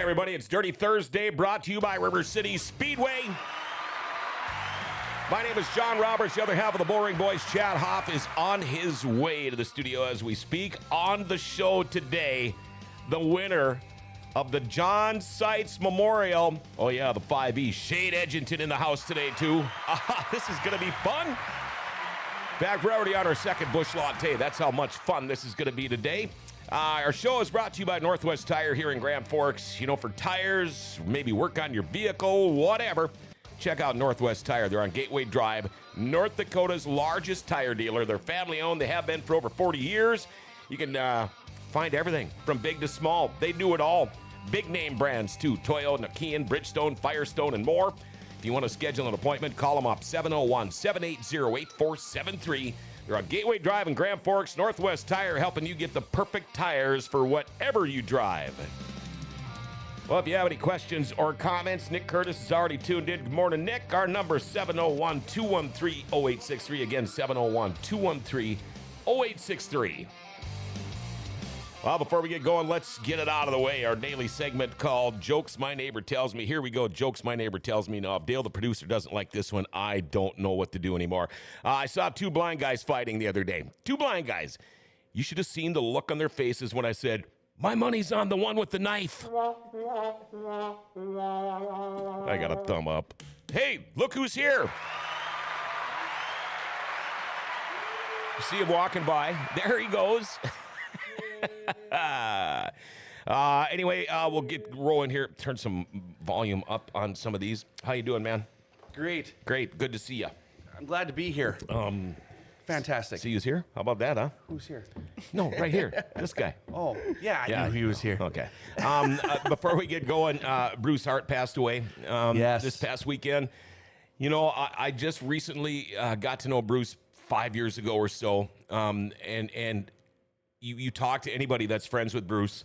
everybody. It's Dirty Thursday, brought to you by River Cities Speedway. My name is John Roberts. The other half of the Bullring Boys, Chad Hoff, is on his way to the studio as we speak. On the show today, the winner of the John Seitz Memorial. Oh, yeah, the 5E. Shade Edginton in the house today, too. This is going to be fun. In fact, we're already on our second Busch Latte. That's how much fun this is going to be today. Our show is brought to you by Northwest Tire here in Grand Forks. You know, for tires, maybe work on your vehicle, whatever. Check out Northwest Tire. They're on Gateway Drive, North Dakota's largest tire dealer. They're family-owned. They have been for over 40 years. You can find everything from big to small. They do it all. Big-name brands, too. Toyota, Nokian, Bridgestone, Firestone, and more. If you want to schedule an appointment, call them up, 701-780-8473. They're on Gateway Drive in Grand Forks. Northwest Tire, helping you get the perfect tires for whatever you drive. Well, if you have any questions or comments, Nick Curtis is already tuned in. Good morning, Nick. Our number is 701-213-0863. Again, 701-213-0863. Well, before we get going, let's get it out of the way. Our daily segment called Jokes My Neighbor Tells Me. Here we go. Jokes My Neighbor Tells Me. Now, if Dale, the producer, doesn't like this one, I don't know what to do anymore. I saw two blind guys fighting the other day. Two blind guys. You should have seen the look on their faces when I said, "My money's on the one with the knife." I got a thumb up. Hey, look who's here. You see him walking by. There he goes. Anyway, we'll get rolling here. Turn some volume up on some of these. How you doing, man? Great. Great. Good to see you. I'm glad to be here. Fantastic. See who's here? How about that, huh? Who's here? No, right here. This guy. Oh, yeah, I knew he was here. Okay. Before we get going, Bruce Hart passed away yes. this past weekend. You know, I just recently got to know Bruce 5 years ago or so, and you talk to anybody that's friends with Bruce,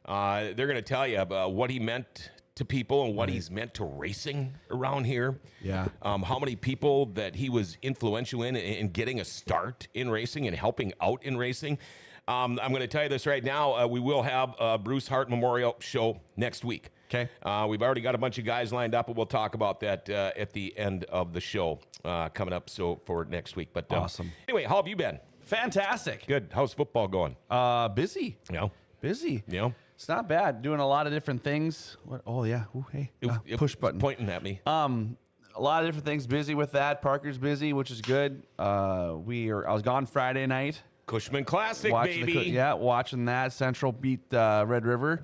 they're going to tell you about what he meant to people and what he's meant to racing around here. Yeah. How many people that he was influential in getting a start in racing and helping out in racing. I'm going to tell you this right now. We will have a Bruce Hart Memorial show next week. Okay. We've already got a bunch of guys lined up, and we'll talk about that at the end of the show coming up for next week. But awesome. Anyway, how have you been? Fantastic. Good. How's football going? Busy. Yeah. Busy. Yeah. It's not bad. Doing a lot of different things. What? Oh, yeah. Ooh, hey. Push button. Pointing at me. A lot of different things. Busy with that. Parker's busy, which is good. I was gone Friday night. Cushman Classic, Watching baby. watching that. Central beat Red River.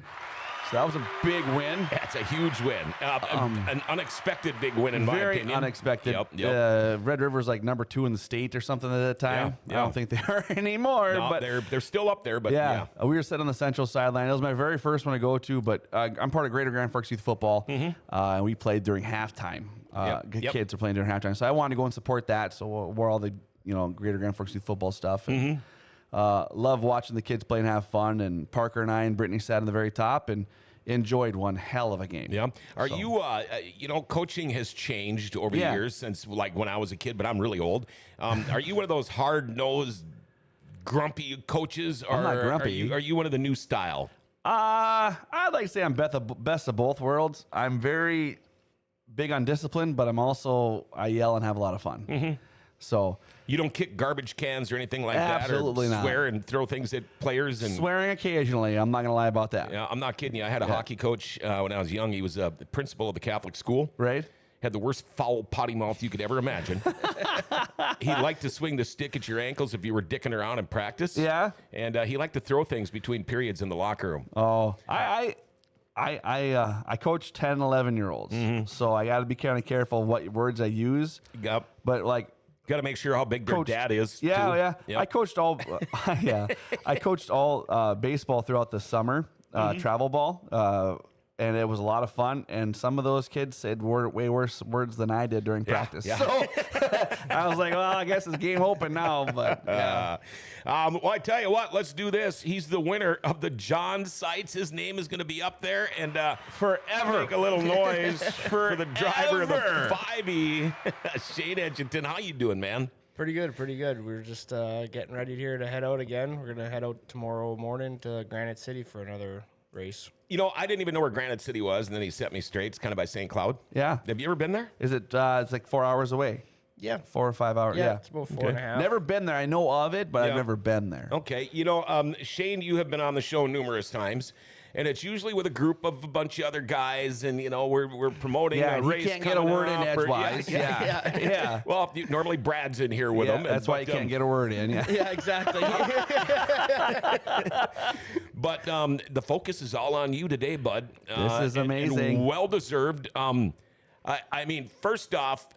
So that was a big win. That's a huge win. An unexpected big win, in my opinion. Very unexpected. Yep. Red River's like number 2 in the state or something at that time. Yeah. I don't think they are anymore. No, but they're still up there. But yeah. We were sitting on the central sideline. It was my very first one to go to, but I'm part of Greater Grand Forks Youth Football, and we played during halftime. Kids are playing during halftime, so I wanted to go and support that. So we're all the Greater Grand Forks Youth Football stuff. And, love watching the kids play and have fun. And Parker and I and Brittany sat in the very top and enjoyed one hell of a game. Yeah. Are you, coaching has changed over the years since like when I was a kid, but I'm really old. Are you one of those hard-nosed, grumpy coaches? Or I'm not grumpy. Are you one of the new style? I'd like to say I'm best of both worlds. I'm very big on discipline, but I yell and have a lot of fun. So you don't kick garbage cans or anything like absolutely that, or not. Swear and throw things at players and swearing occasionally. I'm not going to lie about that. Yeah, I'm not kidding you. I had a hockey coach when I was young. He was the principal of the Catholic school. Right. Had the worst foul potty mouth you could ever imagine. He liked to swing the stick at your ankles if you were dicking around in practice. Yeah. And he liked to throw things between periods in the locker room. Oh, I coach 10, 11-year-olds, so I got to be kind of careful of what words I use. Yep. But like, got to make sure how big their dad is. Yeah, too. yeah. Yep. I coached all. I coached all baseball throughout the summer, travel ball, and it was a lot of fun. And some of those kids said way worse words than I did during practice. Yeah. So I was like, well, I guess it's game open now. But yeah. Well, I tell you what, let's do this. He's the winner of the John Seitz. His name is going to be up there, and forever make a little noise for the driver of the 5E, Shade Edginton. How you doing, man? Pretty good, pretty good. We're just getting ready here to head out again. We're going to head out tomorrow morning to Granite City for another race. You know, I didn't even know where Granite City was, and then he set me straight. It's kind of by St. Cloud. Yeah. Have you ever been there? Is it? It's like 4 hours away. Yeah. 4 or 5 hours. Yeah. It's about 4.5. Never been there. I know of it, but Yeah. I've never been there. Okay. You know, Shane, you have been on the show numerous times, and it's usually with a group of a bunch of other guys, and, you know, we're promoting a race. He can't get a word in edgewise. Yeah. Well, normally Brad's in here with him. That's why he can't get a word in. Yeah. Yeah, exactly. But the focus is all on you today, bud. This is amazing. Well-deserved. I mean, first off,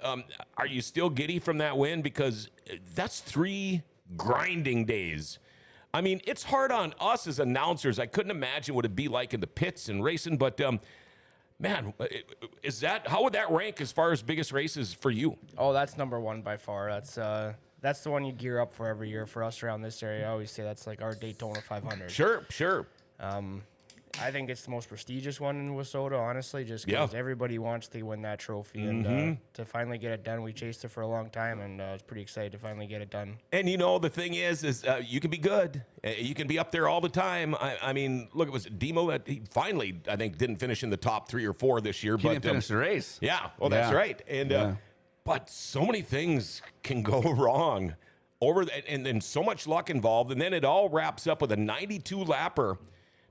are you still giddy from that win? Because that's 3 grinding days. I mean, it's hard on us as announcers. I couldn't imagine what it'd be like in the pits and racing. But, man, how would that rank as far as biggest races for you? Oh, that's number 1 by far. That's the one you gear up for every year for us around this area. I always say that's like our Daytona 500. Sure. I think it's the most prestigious one in Wissota, honestly, just because everybody wants to win that trophy. And to finally get it done, we chased it for a long time, and I was pretty excited to finally get it done. And, you know, the thing is you can be good. You can be up there all the time. I mean, look, it was Demo that he finally, I think, didn't finish in the top 3 or 4 this year. He didn't finish the race. Yeah, well, that's right. And but so many things can go wrong and then so much luck involved. And then it all wraps up with a 92-lapper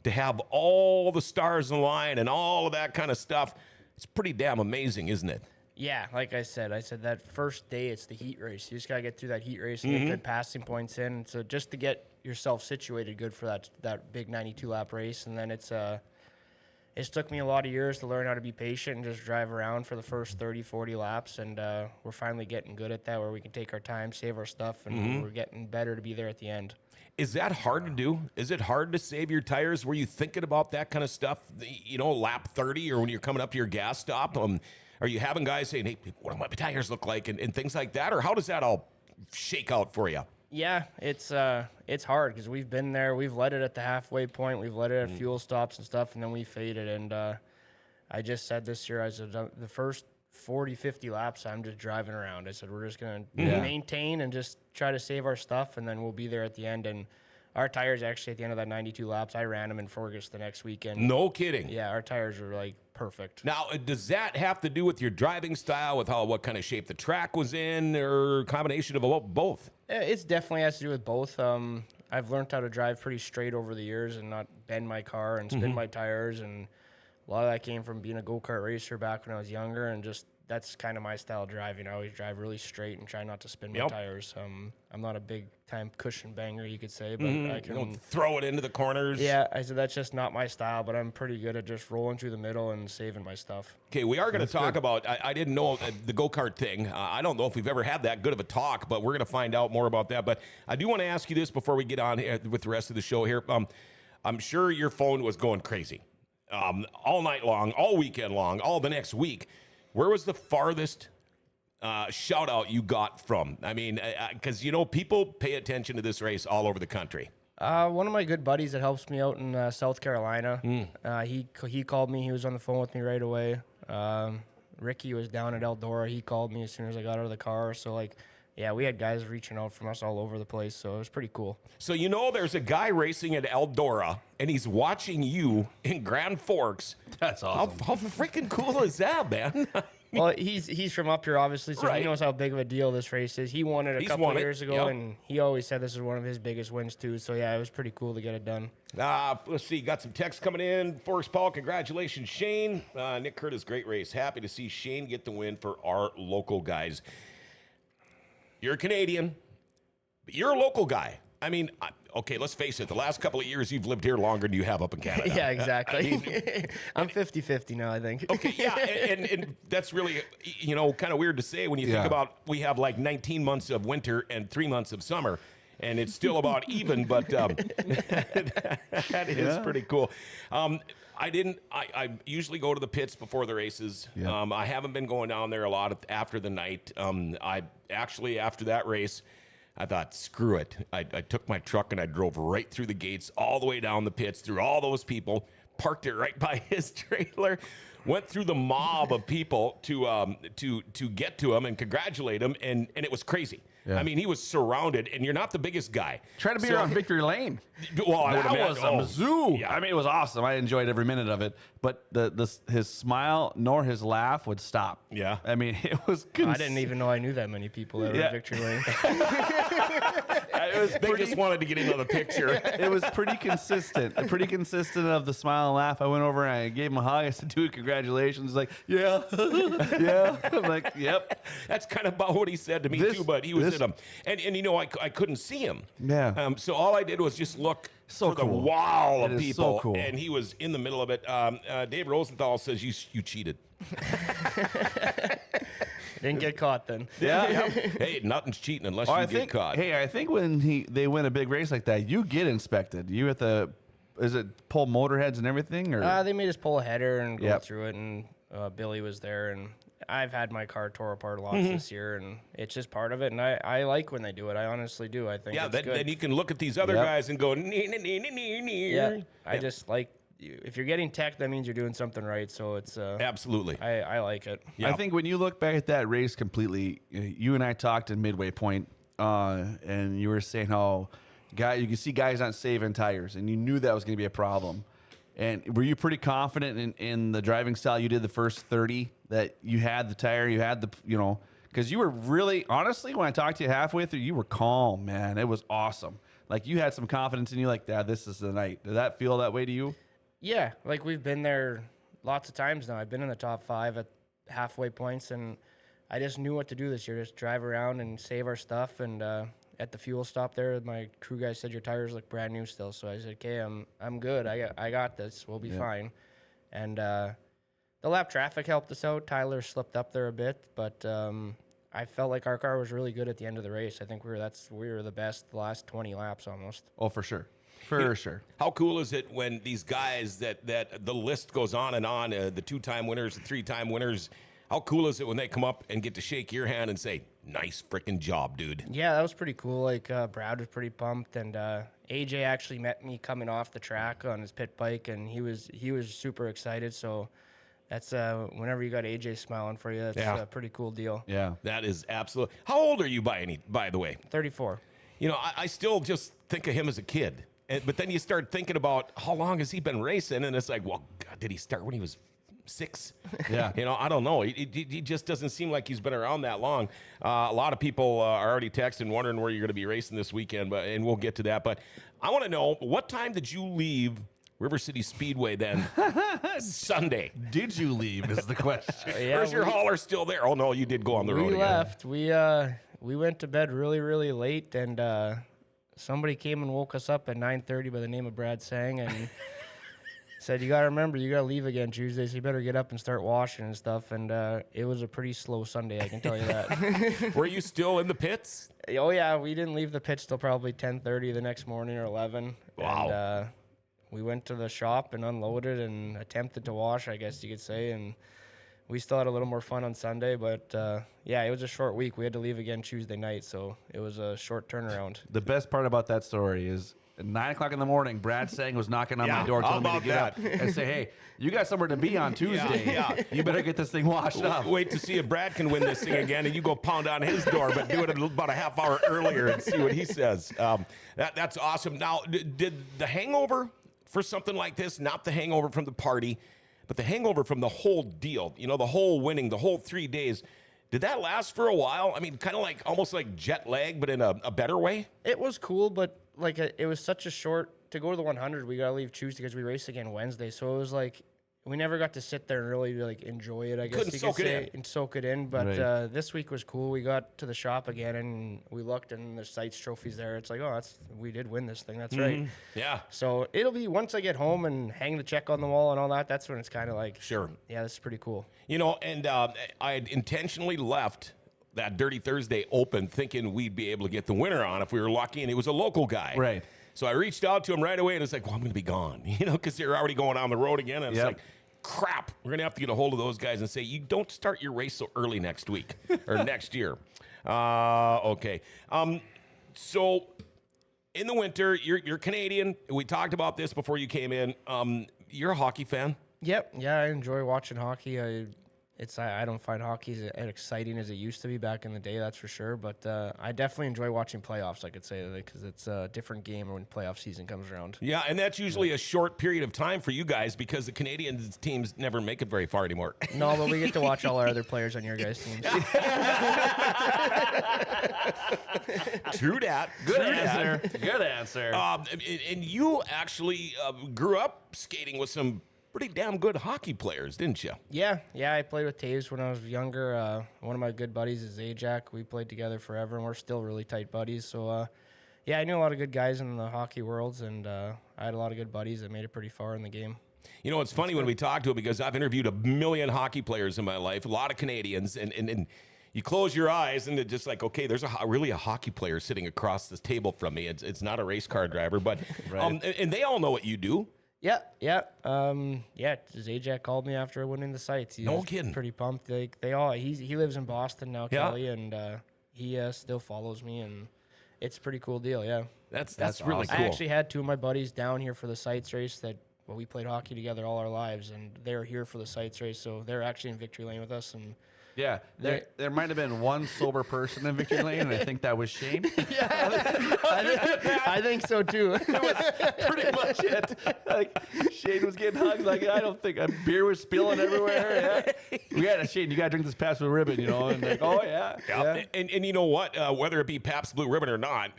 to have all the stars in line and all of that kind of stuff. It's pretty damn amazing, isn't it? Yeah, like I said that first day, it's the heat race. You just got to get through that heat race and get good passing points in. So just to get yourself situated good for that big 92-lap race. And then it's took me a lot of years to learn how to be patient and just drive around for the first 30, 40 laps. And we're finally getting good at that, where we can take our time, save our stuff, and we're getting better to be there at the end. Is that hard to do? Is it hard to save your tires? Were you thinking about that kind of stuff, you know, lap 30 or when you're coming up to your gas stop? Are you having guys saying, hey, what do my tires look like and things like that? Or how does that all shake out for you? Yeah, it's hard because we've been there. We've led it at the halfway point. We've led it at fuel stops and stuff, and then we faded. And I just said this year, I said the first 40, 50 laps, I'm just driving around. I said, we're just going to maintain and just try to save our stuff, and then we'll be there at the end. And our tires, actually, at the end of that 92 laps, I ran them in Fergus the next weekend. No kidding. Yeah, our tires were, like, perfect. Now, does that have to do with your driving style, with what kind of shape the track was in, or a combination of both? It's definitely has to do with both. I've learned how to drive pretty straight over the years and not bend my car and spin my tires, and a lot of that came from being a go-kart racer back when I was younger, and just that's kind of my style of driving. I always drive really straight and try not to spin my tires. I'm not a big-time cushion banger, you could say, but I can... You don't throw it into the corners. Yeah, I said that's just not my style, but I'm pretty good at just rolling through the middle and saving my stuff. Okay, we are going to talk about, I didn't know the go-kart thing. I don't know if we've ever had that good of a talk, but we're going to find out more about that. But I do want to ask you this before we get on with the rest of the show here. I'm sure your phone was going crazy all night long, all weekend long, all the next week. Where was the farthest shout out you got from? I mean, because, you know, people pay attention to this race all over the country. One of my good buddies that helps me out in South Carolina, he called me. He was on the phone with me right away. Ricky was down at Eldora. He called me as soon as I got out of the car. So, like, yeah, we had guys reaching out from us all over the place, so it was pretty cool. So, you know, there's a guy racing at Eldora, and he's watching you in Grand Forks. That's awesome. How freaking cool is that, man? Well, he's from up here, obviously, so he knows how big of a deal this race is. He won it a couple of years ago, and he always said this is one of his biggest wins, too. So, yeah, it was pretty cool to get it done. Let's see. Got some texts coming in. Forrest Paul, congratulations, Shane. Nick Curtis, great race. Happy to see Shane get the win for our local guys. You're a Canadian, but you're a local guy. I mean, okay, let's face it. The last couple of years, you've lived here longer than you have up in Canada. Yeah, exactly. I'm 50-50 now, I think. Okay, yeah, and that's really, you know, kind of weird to say when you think about we have like 19 months of winter and 3 months of summer, and it's still about even, but that is pretty cool. I usually go to the pits before the races. Yeah. I haven't been going down there a lot after the night. After that race, I thought, screw it. I took my truck and I drove right through the gates, all the way down the pits, through all those people, parked it right by his trailer. went through the mob of people to get to him and congratulate him, and it was crazy. Yeah. I mean, he was surrounded, and you're not the biggest guy. Try to be around Victory Lane. Well, I would That imagine. was a zoo. Yeah. I mean, it was awesome. I enjoyed every minute of it. But his smile nor his laugh would stop. Yeah. I mean, it was. I didn't even know I knew that many people that were at Victory Lane. They just wanted to get into the picture. It was pretty consistent. Pretty consistent of the smile and laugh. I went over and I gave him a hug. I said, dude, congratulations. He's like, yeah. Yeah. I'm like, yep. That's kind of about what he said to me, too, but he was in him. And you know, I couldn't see him. Yeah. So all I did was just look So for the cool. wall of It is people, so cool. and he was in the middle of it. Dave Rosenthal says, you cheated. Didn't get caught then. Yeah. Hey, nothing's cheating unless Oh, you get caught. Hey, I think when they win a big race like that, you get inspected. You have to, is it pull motorheads and everything, or They made us pull a header and go Yep. through it, and Billy was there, and I've had my car tore apart lots this year, and it's just part of it, and I like when they do it. I honestly do. I think Yeah, it's good. then you can look at these other Yep. guys and go, nee. Yeah, I just like, if you're getting tech, that means you're doing something right, so it's Absolutely. I like it. Yeah. I think when you look back at that race completely, you and I talked in Midway Point, and you were saying how you can see guys not saving tires, and you knew that was going to be a problem. And were you pretty confident in the driving style you did the first 30, that you had the tire, you had the, because you were really, honestly, when I talked to you halfway through, you were calm, man. It was awesome. Like, you had some confidence in you, like, this is the night. Did that feel that way to you? Yeah, like we've been there lots of times now. I've been in the top 5 at halfway points, and I just knew what to do this year. Just drive around and save our stuff. And at the fuel stop there, my crew guy said your tires look brand new still. So I said, okay, I'm good. I got this. We'll be fine. And the lap traffic helped us out. Tyler slipped up there a bit, but I felt like our car was really good at the end of the race. I think we were the best the last 20 laps almost. Oh, for sure. For sure. How cool is it when these guys that the list goes on and on, the 2-time winners, the 3-time winners, how cool is it when they come up and get to shake your hand and say, nice freaking job, dude? Yeah, that was pretty cool. Like, Brad was pretty pumped, and AJ actually met me coming off the track on his pit bike, and he was super excited. So that's whenever you got AJ smiling for you, that's a pretty cool deal. Yeah. That is absolute. How old are you by the way? 34. You know, I still just think of him as a kid. But then you start thinking about how long has he been racing, and it's like, well, God, did he start when he was 6? Yeah. I don't know. He just doesn't seem like he's been around that long. A lot of people are already texting, wondering where you're going to be racing this weekend, and we'll get to that. But I want to know, what time did you leave River Cities Speedway then Sunday? Did you leave is the question. Yeah, or is your hauler still there? Oh, no, you did go on the road we again. left. We went to bed really, really late, and somebody came and woke us up at 9:30 by the name of Brad Sang, and said, you got to remember, you got to leave again Tuesday, so you better get up and start washing and stuff. And it was a pretty slow Sunday, I can tell you that. Were you still in the pits? Oh, yeah, we didn't leave the pits till probably 10:30 the next morning or 11. Wow. And we went to the shop and unloaded and attempted to wash, I guess you could say, and we still had a little more fun on Sunday, but yeah, it was a short week. We had to leave again Tuesday night, so it was a short turnaround. The best part about that story is at 9 o'clock in the morning, Brad Sang was knocking on my door how telling me to about get up that? and say, hey, you got somewhere to be on Tuesday. Yeah. You better get this thing washed up. Wait to see if Brad can win this thing again, and you go pound on his door, but do it about a half hour earlier and see what he says. That's awesome. Now, did the hangover for something like this, not the hangover from the party, but the hangover from the whole deal, the whole winning, the whole 3 days, did that last for a while? I mean, kind of like almost like jet lag, but in a better way? It was cool, but like it was such a short, to go to the 100, we got to leave Tuesday because we race again Wednesday. So it was like, we never got to sit there and really like enjoy it, I guess Couldn't you soak could it say, in. and soak it in. But Right. This week was cool. We got to the shop again and we looked, and there's Seitz trophies there. It's like, oh, we did win this thing. That's right. Yeah. So it'll be, once I get home and hang the check on the wall and all that, that's when it's kind of like, Sure. yeah, this is pretty cool. And I had intentionally left that Dirty Thursday open thinking we'd be able to get the winner on if we were lucky, and it was a local guy. Right. So I reached out to him right away, and it's like, well, I'm going to be gone, because they're already going on the road again. And it's like, crap, we're going to have to get a hold of those guys and say, you don't start your race so early next week or next year. Okay. So in the winter, you're Canadian. We talked about this before you came in. You're a hockey fan. Yep. Yeah, I enjoy watching hockey. I don't find hockey as exciting as it used to be back in the day, that's for sure. But I definitely enjoy watching playoffs, I could say, because it's a different game when playoff season comes around. Yeah, and that's usually a short period of time for you guys because the Canadian teams never make it very far anymore. No, but we get to watch all our other players on your guys' teams. True that. Good answer. Good answer. And you actually grew up skating with some pretty damn good hockey players, didn't you? Yeah, I played with Taves when I was younger. One of my good buddies is Zajac. We played together forever, and we're still really tight buddies. So, yeah, I knew a lot of good guys in the hockey worlds, and I had a lot of good buddies that made it pretty far in the game. You know, it's funny when we talk to them because I've interviewed a million hockey players in my life, a lot of Canadians, and you close your eyes and it's just like, okay, there's really a hockey player sitting across this table from me. It's not a race car driver, but Right. And they all know what you do. Yeah. Zajac called me after winning the sites. He No was kidding. Pretty pumped. He lives in Boston now, Yeah. Kelly, and he still follows me, and it's a pretty cool deal. Yeah, That's That's really awesome. cool. I actually had two of my buddies down here for the sites race we played hockey together all our lives, and they're here for the sites race, so they're actually in victory lane with us. And Yeah, there might have been one sober person in Victory Lane, and I think that was Shane. I think so too. Pretty much it. Like Shane was getting hugged. Like I don't think beer was spilling everywhere. Yeah. We had Shane. You got to drink this Pabst Blue Ribbon, And like, oh yeah. And you know what? Whether it be Pabst Blue Ribbon or not,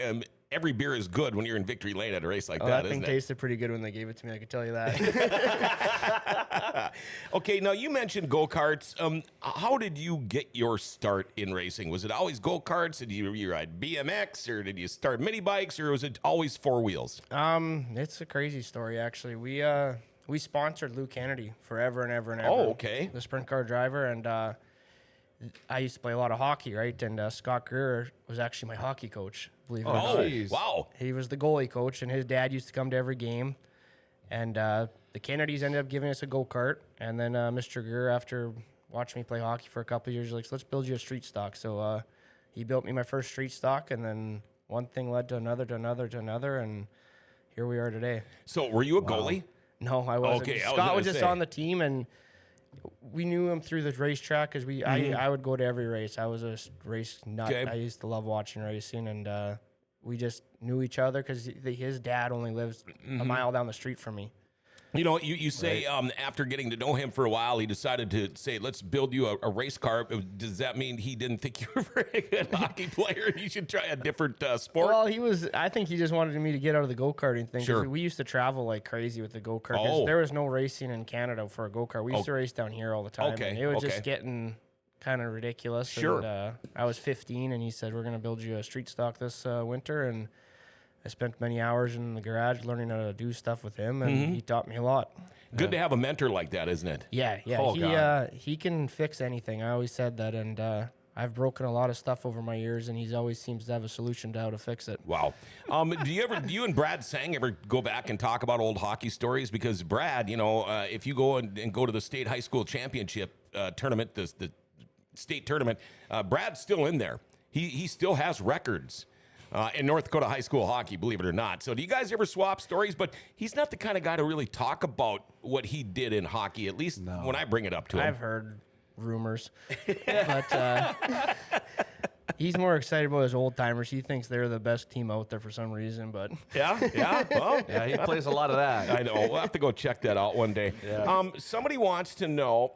every beer is good when you're in victory lane at a race like that, That thing isn't it? tasted pretty good when they gave it to me. I can tell you that. Okay, now you mentioned go-karts. How did you get your start in racing? Was it always go-karts? Did you ride BMX, or did you start mini bikes, or was it always four wheels? It's a crazy story actually. We sponsored Lou Kennedy forever and ever and ever. Oh, okay. The sprint car driver, and I used to play a lot of hockey, right? And Scott Greer was actually my hockey coach. Believe it or not. Jeez. Wow. He was the goalie coach, and his dad used to come to every game. And the Kennedys ended up giving us a go-kart. And then Mr. Greer, after watching me play hockey for a couple of years, like, let's build you a street stock. So he built me my first street stock, and then one thing led to another, and here we are today. So were you a goalie? No, I wasn't. Okay, I was Scott gonna was just say. on the team, and we knew him through the racetrack because I would go to every race. I was a race nut. Okay. I used to love watching racing, and we just knew each other because his dad only lives a mile down the street from me. You know, you say after getting to know him for a while, he decided to say, let's build you a race car. Does that mean he didn't think you were a very good hockey player and you should try a different sport? Well, I think he just wanted me to get out of the go-karting thing. 'Cause Sure. We used to travel like crazy with the go-kart. 'Cause Oh. there was no racing in Canada for a go-kart. We used to race down here all the time. Okay, And it was okay. just getting kind of ridiculous. Sure. And, I was 15, and he said, we're going to build you a street stock this winter. And I spent many hours in the garage learning how to do stuff with him, and he taught me a lot. Good to have a mentor like that, isn't it? Yeah. Oh, God. He can fix anything. I always said that, and I've broken a lot of stuff over my years, and he always seems to have a solution to how to fix it. Wow. Do you and Brad Sang ever go back and talk about old hockey stories? Because Brad, if you go and go to the state high school championship tournament, the state tournament, Brad's still in there. He still has records in North Dakota high school hockey, believe it or not. So do you guys ever swap stories? But he's not the kind of guy to really talk about what he did in hockey, at least when I bring it up to him. I've heard rumors, but he's more excited about his old timers. He thinks they're the best team out there for some reason. But Yeah. Well, Yeah, he plays a lot of that. I know. We'll have to go check that out one day. Yeah. Somebody wants to know.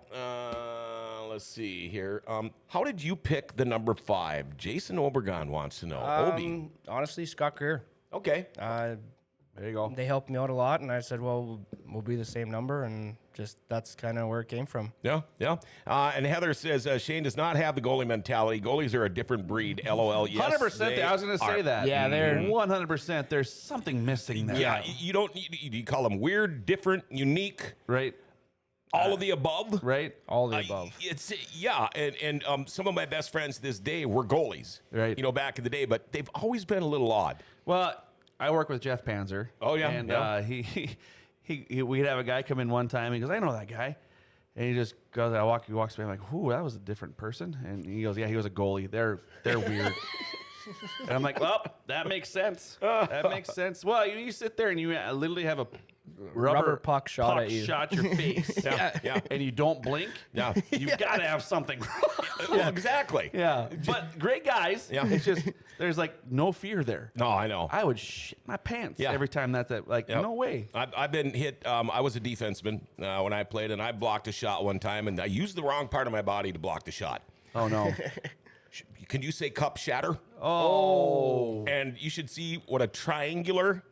Let's see here. How did you pick the number 5? Jason Obregon wants to know. Obi. honestly, Scott Greer. Okay. There you go. They helped me out a lot, and I said, well, we'll be the same number, and just that's kind of where it came from. Yeah. And Heather says Shane does not have the goalie mentality. Goalies are a different breed. LOL. Yes, 100%. I was going to say that. Yeah, they're- 100%. There's something missing there. Yeah. You don't. You call them weird, different, unique, Right. all of the above. Right. All the above. It's and some of my best friends this day were goalies. Right. Back in the day, but they've always been a little odd. Well, I work with Jeff Panzer. Oh, yeah, And yeah. we'd have a guy come in one time. He goes, I know that guy. And he just goes, he walks by. I'm like, ooh, that was a different person. And he goes, yeah, he was a goalie. They're weird. And I'm like, well, that makes sense. That makes sense. Well, you sit there and you literally have a rubber puck shot at you. Shot your face. Yeah. And you don't blink. Yeah. You've got to have something wrong. Well, exactly. Yeah. But great guys. Yeah. It's just, there's like no fear there. No, I know. I would shit my pants Yeah. every time like, Yep. no way. I've been hit. I was a defenseman when I played, and I blocked a shot one time, and I used the wrong part of my body to block the shot. Oh, no. Can you say cup shatter? Oh. And you should see what a triangular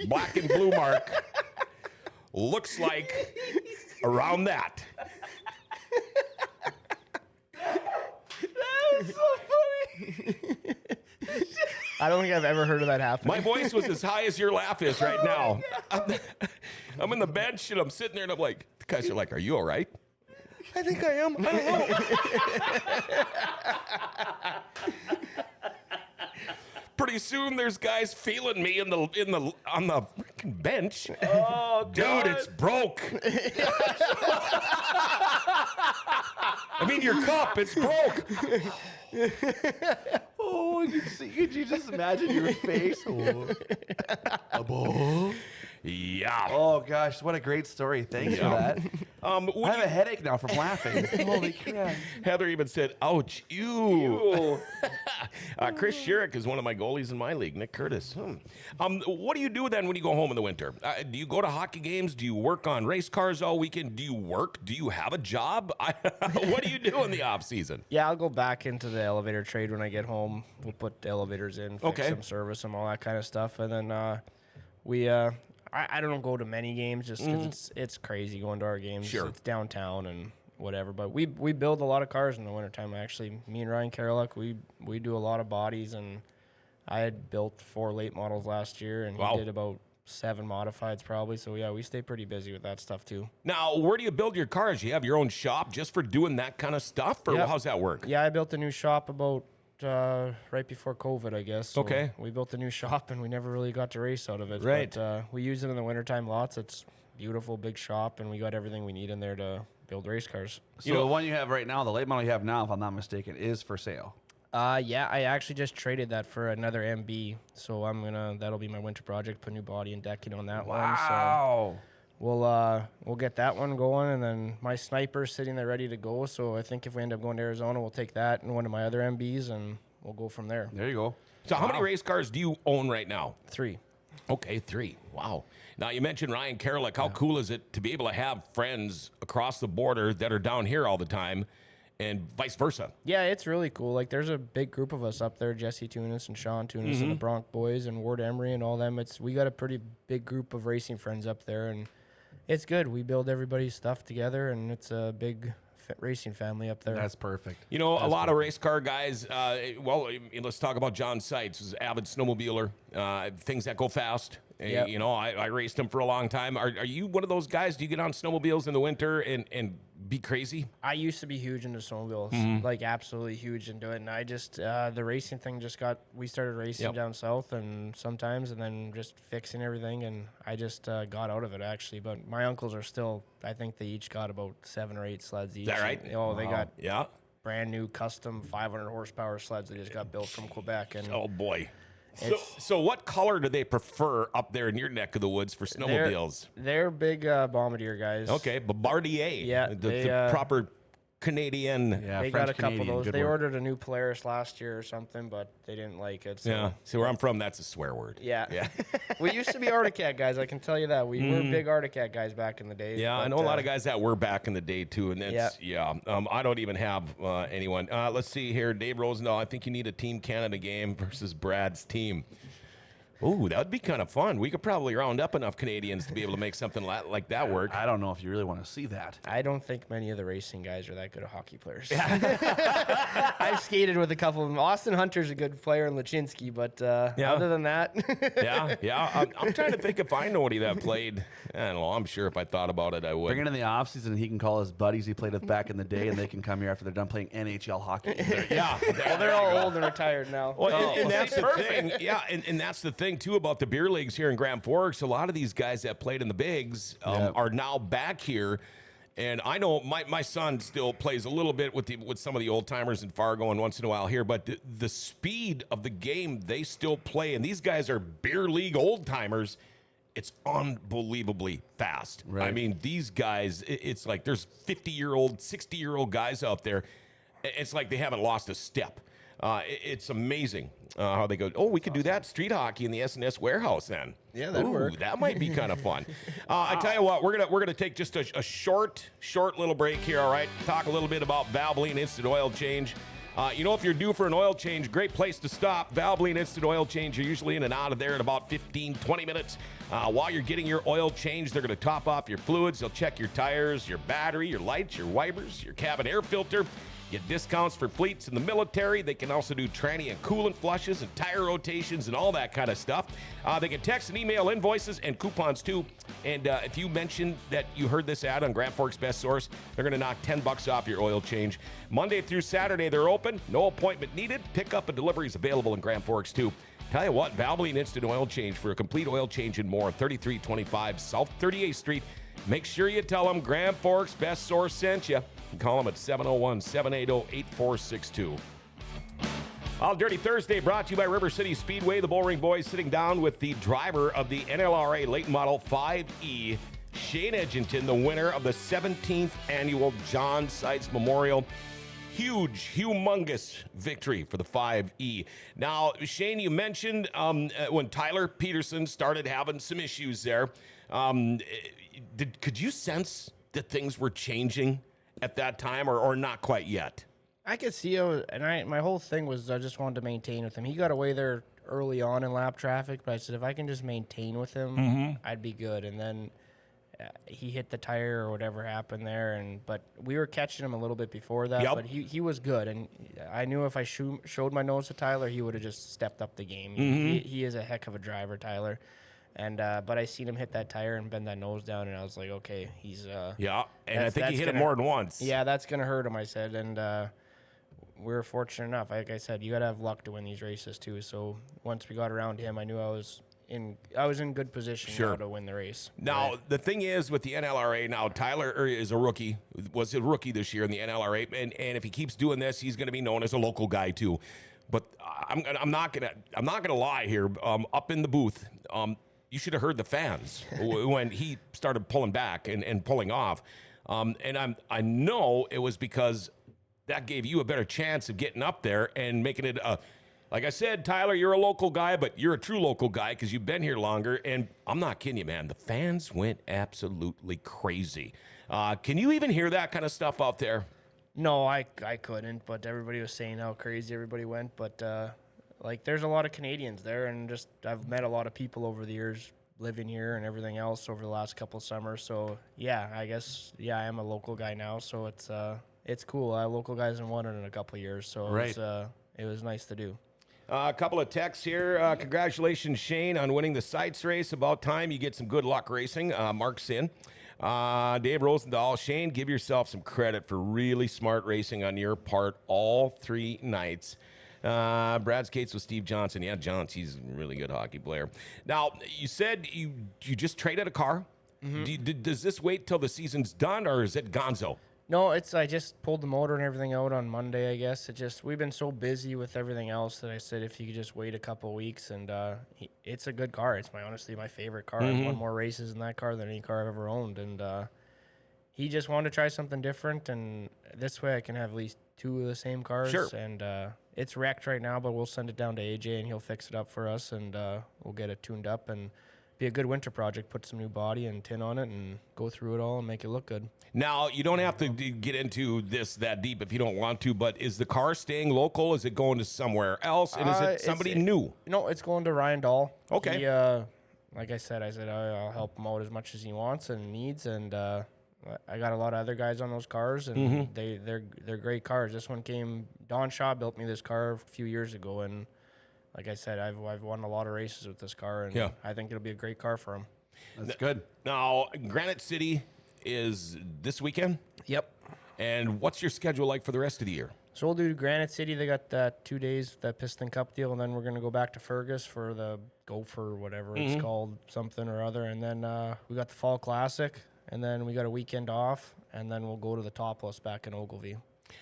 black and blue mark looks like around that. That was so funny. I don't think I've ever heard of that happen. My voice was as high as your laugh is right now. I'm in the bench, and I'm sitting there, and I'm like, the guys are like, are you all right? I think I am. I don't know. Pretty soon, there's guys feeling me on the freaking bench. Oh, Dude, God. it's broke. I mean, your cup, it's broke. Oh, could you just imagine your face? Oh. Yeah. Oh, gosh, what a great story. Thanks for that. I have a headache now from laughing. Holy crap. Heather even said, ouch, ew. Chris Sherrick is one of my goalies in my league, Nick Curtis. What do you do then when you go home in the winter? Do you go to hockey games? Do you work on race cars all weekend? Do you work? Do you have a job? What do you do in the off season? Yeah, I'll go back into the elevator trade when I get home. We'll put the elevators in, fix Okay. them, service them, all that kind of stuff. And then I don't go to many games just because it's crazy going to our games. Sure. It's downtown and whatever. But we build a lot of cars in the wintertime, actually. Me and Ryan Karoluk, we do a lot of bodies. And I had built 4 late models last year, and Wow. he did about 7 modifieds probably. So, yeah, we stay pretty busy with that stuff, too. Now, where do you build your cars? You have your own shop just for doing that kind of stuff? Or Yep. how's that work? Yeah, I built a new shop about right before COVID, I guess. So Okay. we built a new shop, and we never really got to race out of it. Right. But we use it in the wintertime lots. It's beautiful, big shop, and we got everything we need in there to build race cars. So the one you have right now, the late model you have now, if I'm not mistaken, is for sale. Yeah, I actually just traded that for another MB. So that'll be my winter project, put new body and decking on that one. So Wow. we'll get that one going, and then my sniper's sitting there ready to go. So I think if we end up going to Arizona, we'll take that and one of my other MBs, and we'll go from there. There you go. So how many race cars do you own right now? 3. Okay, 3. Wow. Now, you mentioned Ryan Karoluk. How cool is it to be able to have friends across the border that are down here all the time and vice versa? Yeah, it's really cool. Like, there's a big group of us up there, Jesse Tunis and Sean Tunis and the Bronx Boys and Ward Emery and all them. We got a pretty big group of racing friends up there, and it's good. We build everybody's stuff together, and it's a big racing family up there. That's perfect. You know, a lot of race car guys, let's talk about John Seitz, who's an avid snowmobiler, things that go fast. Yep. You know, I raced him for a long time. Are you one of those guys? Do you get on snowmobiles in the winter and be crazy? I used to be huge into snowmobiles, like absolutely huge into it. And I just, the racing thing we started racing down south and sometimes, and then just fixing everything. And I just got out of it actually. But my uncles are still, I think they each got about 7 or 8 sleds each. Is that right? Oh, they got Yeah. brand new custom 500 horsepower sleds that just got built from Quebec. And Oh, boy. So what color do they prefer up there in your neck of the woods for snowmobiles? They're big Bombardier guys. Okay, Bombardier. Yeah, The proper Canadian. Yeah, They French got a couple of Canadian, those. good They work. ordered a new Polaris last year or something, but they didn't like it. So. Yeah. See, where I'm from, that's a swear word. Yeah. Yeah. We used to be Arctic guys, I can tell you that. We were big Arctic guys back in the day. Yeah, I know a lot of guys that were back in the day too, and that's I don't even have anyone. Let's see here, Dave Rosendahl. I think you need a Team Canada game versus Brad's team. Ooh, that would be kind of fun. We could probably round up enough Canadians to be able to make something like that work. I don't know if you really want to see that. I don't think many of the racing guys are that good at hockey players. I've skated with a couple of them. Austin Hunter's a good player in Lachinsky, but other than that. Yeah. I'm trying to think if I know any that played. I don't know. I'm sure if I thought about it, I would. Bring it in the offseason and he can call his buddies he played with back in the day and they can come here after they're done playing NHL hockey. Yeah. Well, they're all old and retired now. Well, and that's the thing. Yeah, and that's the thing, too, about the beer leagues here in Grand Forks. A lot of these guys that played in the bigs are now back here. And I know my son still plays a little bit with some of the old timers in Fargo and once in a while here, but the speed of the game they still play, and these guys are beer league old timers, it's unbelievably fast. Right. I mean, these guys, it's like there's 50-year-old, 60-year-old guys out there. It's like they haven't lost a step. It's amazing how they go, oh, we could do that street hockey in the S&S warehouse then. Yeah, that'd work. That might be kind of fun. I tell you what, we're gonna take just a short little break here, all right? Talk a little bit about Valvoline Instant Oil Change. If you're due for an oil change, great place to stop. Valvoline Instant Oil Change. You're usually in and out of there in about 15, 20 minutes. While you're getting your oil change, they're going to top off your fluids. They'll check your tires, your battery, your lights, your wipers, your cabin air filter. Get discounts for fleets in the military. They can also do tranny and coolant flushes and tire rotations and all that kind of stuff. They can text and email invoices and coupons too. And if you mention that you heard this ad on Grand Forks Best Source, they're going to knock $10 off your oil change. Monday through Saturday, they're open. No appointment needed. Pickup and delivery is available in Grand Forks too. Tell you what, Valvoline Instant Oil Change for a complete oil change and more, 3325 South 38th Street. Make sure you tell them Grand Forks Best Source sent you. You can call them at 701-780-8462. All Dirty Thursday brought to you by River Cities Speedway. The Bullring Boys sitting down with the driver of the NLRA late model 5E, Shane Edginton, the winner of the 17th annual John Seitz Memorial. Huge, humongous victory for the 5E. Now, Shane, you mentioned when Tyler Peterson started having some issues there, could you sense that things were changing at that time or not quite yet? I could see it, and my whole thing was I just wanted to maintain with him. He got away there early on in lap traffic, but I said if I can just maintain with him, I'd be good. And then he hit the tire or whatever happened there, but we were catching him a little bit before that. Yep. But he was good, and I knew if I showed my nose to Tyler, he would have just stepped up the game. He is a heck of a driver, Tyler. And but I seen him hit that tire and bend that nose down, and I was like, okay, he's yeah. And I think he hit it more than once. Yeah, that's gonna hurt him, I said, and we were fortunate enough. Like I said, you gotta have luck to win these races too. So once we got around him, I knew I was in good position now to win the race. Now the thing is with the NLRA, now Tyler is a rookie, was a rookie this year in the NLRA, and if he keeps doing this, he's going to be known as a local guy too. But I'm not gonna lie here. Up in the booth, you should have heard the fans when he started pulling back and pulling off. And I know it was because that gave you a better chance of getting up there and making it like I said, Tyler, you're a local guy, but you're a true local guy because you've been here longer. And I'm not kidding you, man. The fans went absolutely crazy. Can you even hear that kind of stuff out there? No, I couldn't, but everybody was saying how crazy everybody went. But there's a lot of Canadians there, and just I've met a lot of people over the years living here and everything else over the last couple of summers. So yeah, I guess I am a local guy now. So it's cool. Local guys haven't won it in a couple of years, so it was nice to do. A couple of texts here. Congratulations, Shane, on winning the Seitz race. About time you get some good luck racing. Mark Sin. Dave Rosendahl, Shane, give yourself some credit for really smart racing on your part all 3 nights. Brad Skates with Steve Johnson. Yeah, Johnson, he's a really good hockey player. Now, you said you just traded a car. Does this wait till the season's done, or is it gonzo? No, I just pulled the motor and everything out on Monday, I guess. We've been so busy with everything else that I said if you could just wait a couple of weeks, and it's a good car. It's honestly my favorite car. I've won more races in that car than any car I've ever owned, and he just wanted to try something different, and this way I can have at least 2 of the same cars. Sure. And it's wrecked right now, but we'll send it down to AJ, and he'll fix it up for us, and we'll get it tuned up and be a good winter project. Put some new body and tin on it and go through it all and make it look good. Now, you don't have to get into this that deep if you don't want to, but is the car staying local? Is it going to somewhere else? And is it somebody new? No, it's going to Ryan Dahl. Okay. He, like I said I'll help him out as much as he wants and needs, and I got a lot of other guys on those cars, and they're great cars. This one Don Shaw built me this car a few years ago, and like I said, I've won a lot of races with this car, and I think it'll be a great car for him. That's good. Now, Granite City is this weekend? Yep. And what's your schedule like for the rest of the year? So we'll do Granite City. They got that 2 days, that Piston Cup deal, and then we're going to go back to Fergus for the Gopher, whatever it's called, something or other. And then we got the Fall Classic, and then we got a weekend off, and then we'll go to the Topless back in Ogilvie.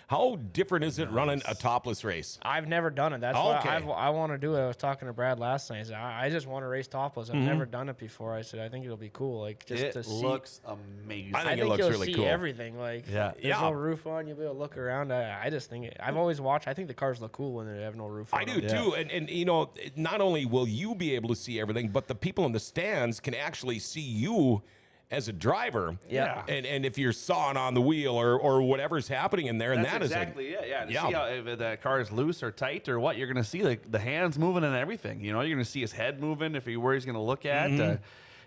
How different is it running a topless race? I've never done it. That's Okay. why I want to do it. I was talking to Brad last night. I said, I just want to race topless. I've never done it before. I said, I think it'll be cool. Like, just to It see. looks amazing. I I think it think looks you'll really see cool. everything. Like, Yeah. there's Yeah. no roof on. You'll be able to look around. I just think I've always watched. I think the cars look cool when they have no roof on. I do them. too, and you know, not only will you be able to see everything, but the people in the stands can actually see you as a driver. Yeah. And if you're sawing on the wheel or whatever's happening in there, and That's that is exactly it. Yeah. To Yeah. see how if the car is loose or tight or what, you're going to see the hands moving and everything. You know, you're going to see his head moving where he's going to look at,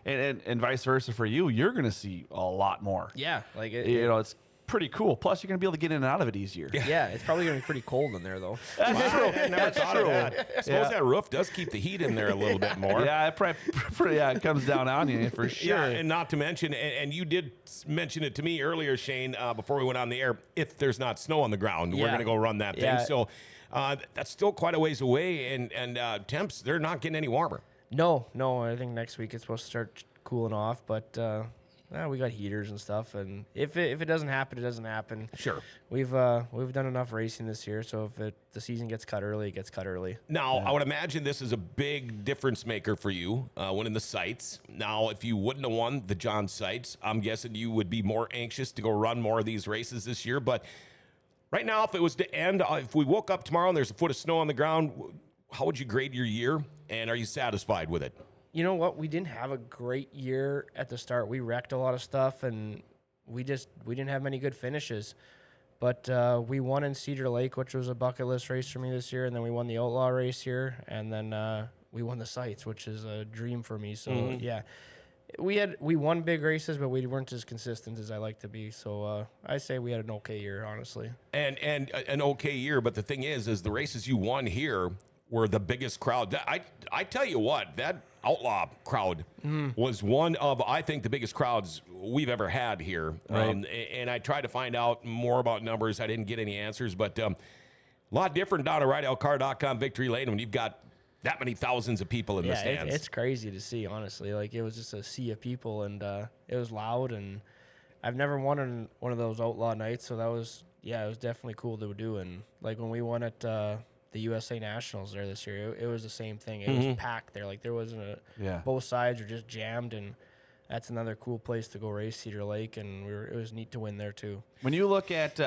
and vice versa for you. You're going to see a lot more. Yeah. Like, You know, it's pretty cool. Plus, you're going to be able to get in and out of it easier. yeah. It's probably going to be pretty cold in there, though. That's true. I never thought of that. I suppose that roof does keep the heat in there a little bit more. Yeah, it comes down on you for sure. Yeah, and not to mention, and you did mention it to me earlier, Shane, before we went on the air, if there's not snow on the ground, we're Yeah. going to go run that thing. Yeah. So that's still quite a ways away, and temps, they're not getting any warmer. No. I think next week it's supposed to start cooling off, but we got heaters and stuff. And if it doesn't happen, it doesn't happen. Sure. We've done enough racing this year, so if the season gets cut early, it gets cut early. Now, I would imagine this is a big difference maker for you, winning the Seitz. Now, if you wouldn't have won the John Seitz, I'm guessing you would be more anxious to go run more of these races this year. But right now, if it was to end, if we woke up tomorrow and there's a foot of snow on the ground, how would you grade your year, and are you satisfied with it? You know what? We didn't have a great year at the start. We wrecked a lot of stuff, and we didn't have many good finishes. But we won in Cedar Lake, which was a bucket list race for me this year, and then we won the Outlaw race here, and then we won the Seitz, which is a dream for me. So yeah, we won big races, but we weren't as consistent as I like to be. So I say we had an okay year, honestly. And an okay year, but the thing is the races you won here were the biggest crowd. I tell you what, that Outlaw crowd was one of, I think, the biggest crowds we've ever had here. Right. And I tried to find out more about numbers. I didn't get any answers, but a lot different down at RideLCar.com Victory Lane when you've got that many thousands of people in the stands. It's crazy to see, honestly. Like, it was just a sea of people, and it was loud, and I've never won on one of those Outlaw nights, so that was, it was definitely cool to do. And like when we won at the USA Nationals there this year, it was the same thing. It was packed there. Like, there wasn't both sides were just jammed, and that's another cool place to go race, Cedar Lake, and it was neat to win there too. When you look at,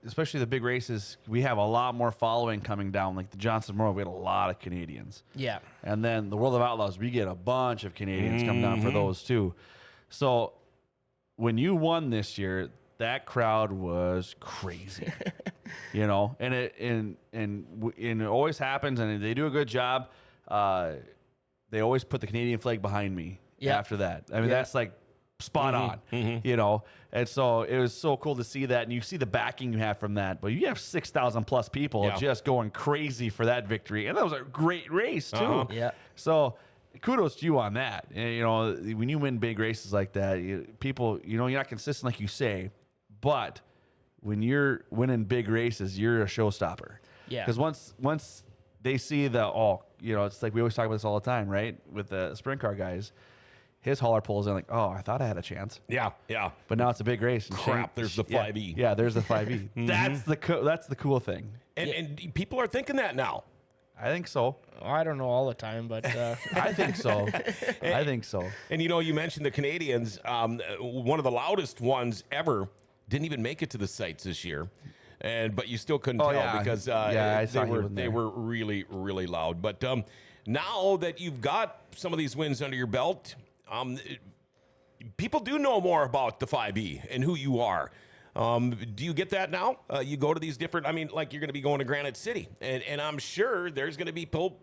especially the big races, we have a lot more following coming down. Like the John Seitz Memorial, we had a lot of Canadians. Yeah. And then the World of Outlaws, we get a bunch of Canadians come down for those too. So when you won this year, that crowd was crazy, you know, and it always happens, and they do a good job. They always put the Canadian flag behind me after that. I mean, that's like spot on, you know, and so it was so cool to see that, and you see the backing you have from that. But you have 6,000 plus people just going crazy for that victory, and that was a great race too. Yeah. So kudos to you on that. And, you know, when you win big races like that, people, you know, you're not consistent like you say, but when you're winning big races, you're a showstopper. Yeah. Because once they see you know, it's like we always talk about this all the time, right? With the sprint car guys, his hauler pulls in like, oh, I thought I had a chance. Yeah. But now it's a big race. And Crap, there's the 5E. Yeah, there's the 5E. That's the cool thing. And people are thinking that now. I think so. I don't know all the time, but I think so. I think so. And, you know, you mentioned the Canadians. One of the loudest ones ever didn't even make it to the Seitz this year. But you still couldn't tell because I saw they were really, really loud. But now that you've got some of these wins under your belt, people do know more about the 5E and who you are. Do you get that now? You go to these different, I mean, like you're going to be going to Granite City, and I'm sure there's going to be people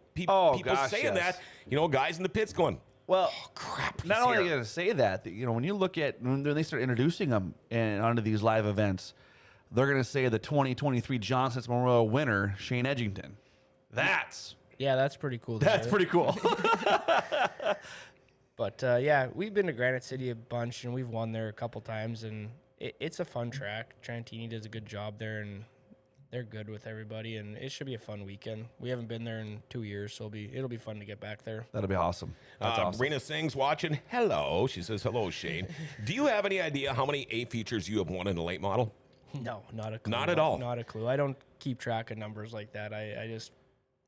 saying that, you know, guys in the pits going, well, oh, crap. Not only are you going to say that, you know, when you look at when they start introducing them onto these live events, they're going to say the 2023 John Seitz Memorial winner, Shane Edginton. That's pretty cool. That's pretty cool. But we've been to Granite City a bunch, and we've won there a couple times, and it's a fun track. Trentini does a good job there, and they're good with everybody, and it should be a fun weekend. We haven't been there in 2 years, so it'll be fun to get back there. That'll be awesome. That's awesome. Rena Singh's watching. Hello. She says, hello, Shane. Do you have any idea how many A features you have won in a late model? No, not a clue. Not at all. Not a clue. I don't keep track of numbers like that. I just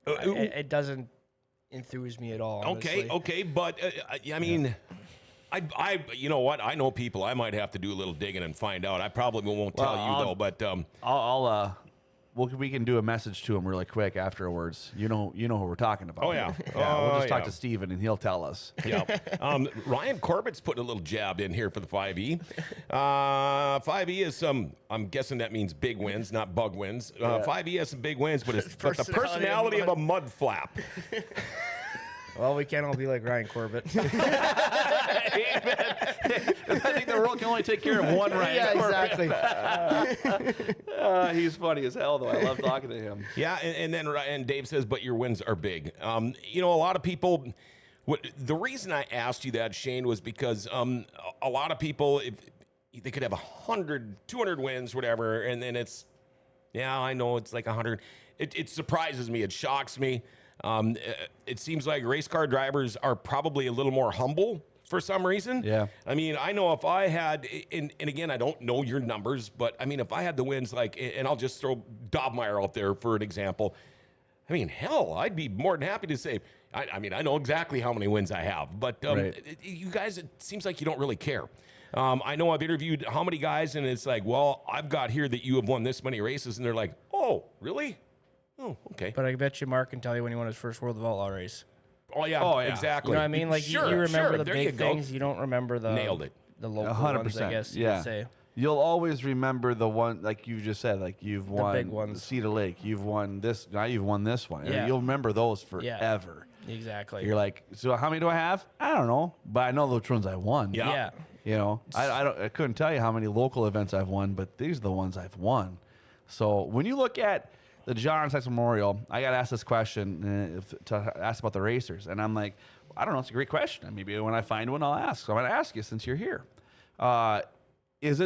it doesn't enthuse me at all. Honestly. Okay, but I mean, I you know what? I know people. I might have to do a little digging and find out. I probably won't tell you though. But we can do a message to him really quick afterwards. You know who we're talking about. Oh, yeah. We'll just talk to Steven and he'll tell us. Yeah. Ryan Corbett's putting a little jab in here for the 5E. 5E is I'm guessing that means big wins, not bug wins. 5E has some big wins, but it's but the personality of a mud flap. Well, we can't all be like Ryan Corbett. I think the world can only take care of one Ryan Corbett. Exactly. He's funny as hell, though. I love talking to him. Yeah, and then Dave says, but your wins are big. A lot of people, the reason I asked you that, Shane, was because a lot of people, if they could have 100, 200 wins, whatever, and then it's, I know it's like 100. It surprises me. It shocks me. It seems like race car drivers are probably a little more humble for some reason. Yeah. I mean, I know if I had, and again, I don't know your numbers, but I mean, if I had the wins, like, and I'll just throw Dobmeyer out there for an example. I mean, hell, I'd be more than happy to say, I mean, I know exactly how many wins I have, but you guys, it seems like you don't really care. I know I've interviewed how many guys, and it's like, well, I've got here that you have won this many races, and they're like, oh, really? Oh, okay. But I bet you Mark can tell you when he won his first World of Outlaw race. Oh, yeah, exactly. You know what I mean? Like, you remember the big things. You don't remember the... Nailed it. The local 100%. ones, I guess you could say. You'll always remember the one, like you just said, like you've won big ones. Cedar Lake, you've won this, now you've won this one. Yeah. You'll remember those forever. Yeah, exactly. You're like, so how many do I have? I don't know, but I know which ones I won. Yeah. You know, I couldn't tell you how many local events I've won, but these are the ones I've won. So when you look at the John Seitz Memorial, I got asked this question to ask about the racers, and I'm like, I don't know, it's a great question. And maybe when I find one, I'll ask. So I'm going to ask you since you're here. Is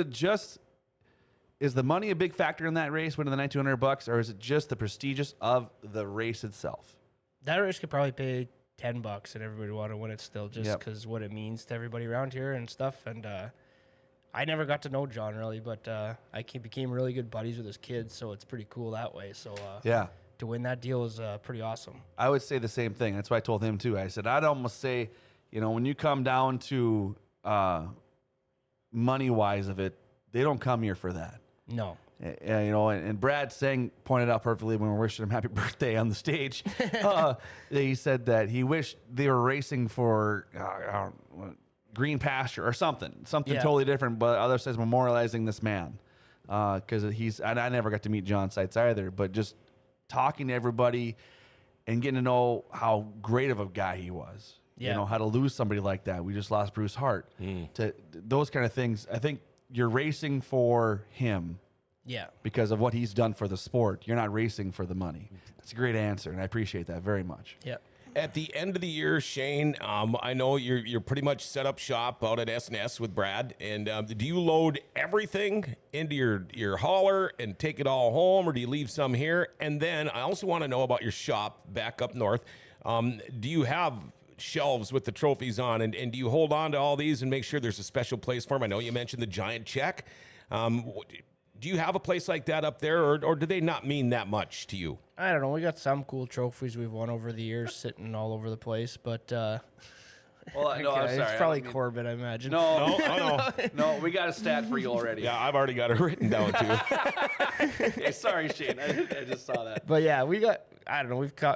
the money a big factor in that race, winning the $9,200, or is it just the prestigious of the race itself? That race could probably pay $10 and everybody would want to win it still, just because what it means to everybody around here and stuff. And I never got to know John really, but I became really good buddies with his kids, so it's pretty cool that way. So to win that deal is pretty awesome. I would say the same thing. That's what I told him too. I said, I'd almost say, when you come down to money-wise of it, they don't come here for that. No. And Brad Singh pointed out perfectly when we were wishing him happy birthday on the stage. He said that he wished they were racing for green pasture or something totally different, but others says memorializing this man because and I never got to meet John Seitz either, but just talking to everybody and getting to know how great of a guy he was. How to lose somebody like that. We just lost Bruce Hart. To those kind of things. I think you're racing for him. Yeah. Because of what he's done for the sport. You're not racing for the money. That's a great answer, and I appreciate that very much. Yeah. At the end of the year, Shane, I know you're pretty much set up shop out at S&S with Brad. And do you load everything into your hauler and take it all home, or do you leave some here? And then I also want to know about your shop back up north. Do you have shelves with the trophies on, and do you hold on to all these and make sure there's a special place for them? I know you mentioned the giant check. Do you have a place like that up there, or do they not mean that much to you? I don't know. We got some cool trophies we've won over the years sitting all over the place, but well, no, I'm sorry. It's probably Corbett, I imagine. No, we got a stat for you already. Yeah, I've already got it written down too. Hey, sorry, Shane. I just saw that. But yeah, we've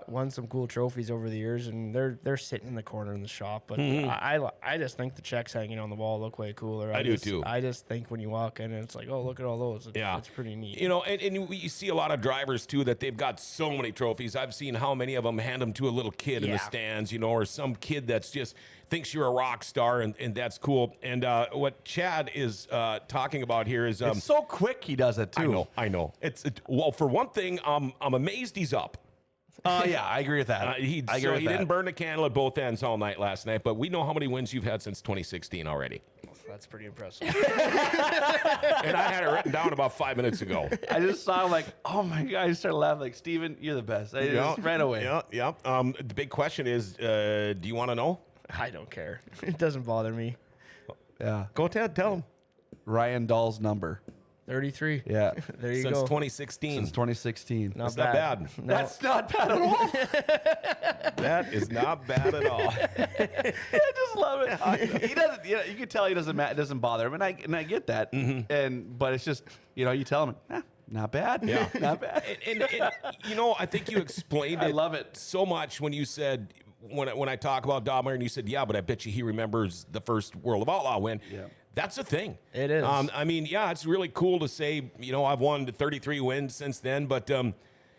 won some cool trophies over the years, and they're sitting in the corner in the shop. But I just think the checks hanging on the wall look way cooler. I do too. I just think when you walk in, and it's like, oh, look at all those. It's pretty neat. And you see a lot of drivers too that they've got so many trophies. I've seen how many of them hand them to a little kid in the stands, or some kid that's just thinks you're a rock star, and that's cool. And what Chad is talking about here is it's so quick he does it too. I know. Well, for one thing, I'm amazed he's up. Yeah, I agree with that. He didn't burn the candle at both ends all night last night, but we know how many wins you've had since 2016 already. That's pretty impressive. And I had it written down about 5 minutes ago. I just saw him like, oh my God, I just started laughing like, Steven, you're the best. Right away. Yeah. The big question is, do you want to know? I don't care. It doesn't bother me. Yeah. Go ahead, tell him. Ryan Dahl's number. 33. Yeah. There you Since go. 2016. Since 2016. That's not bad. No. That's not bad at all. That is not bad at all. I just love it. He doesn't. You know, you can tell he doesn't. It doesn't bother him, and I get that. But it's just you tell him, not bad. Yeah. Not bad. And I think you explained it. I love it so much when you said when I talk about Dobler, and you said, yeah, but I bet you he remembers the first World of Outlaw win. Yeah. That's a thing. It is. I mean, yeah, it's really cool to say, I've won 33 wins since then, but,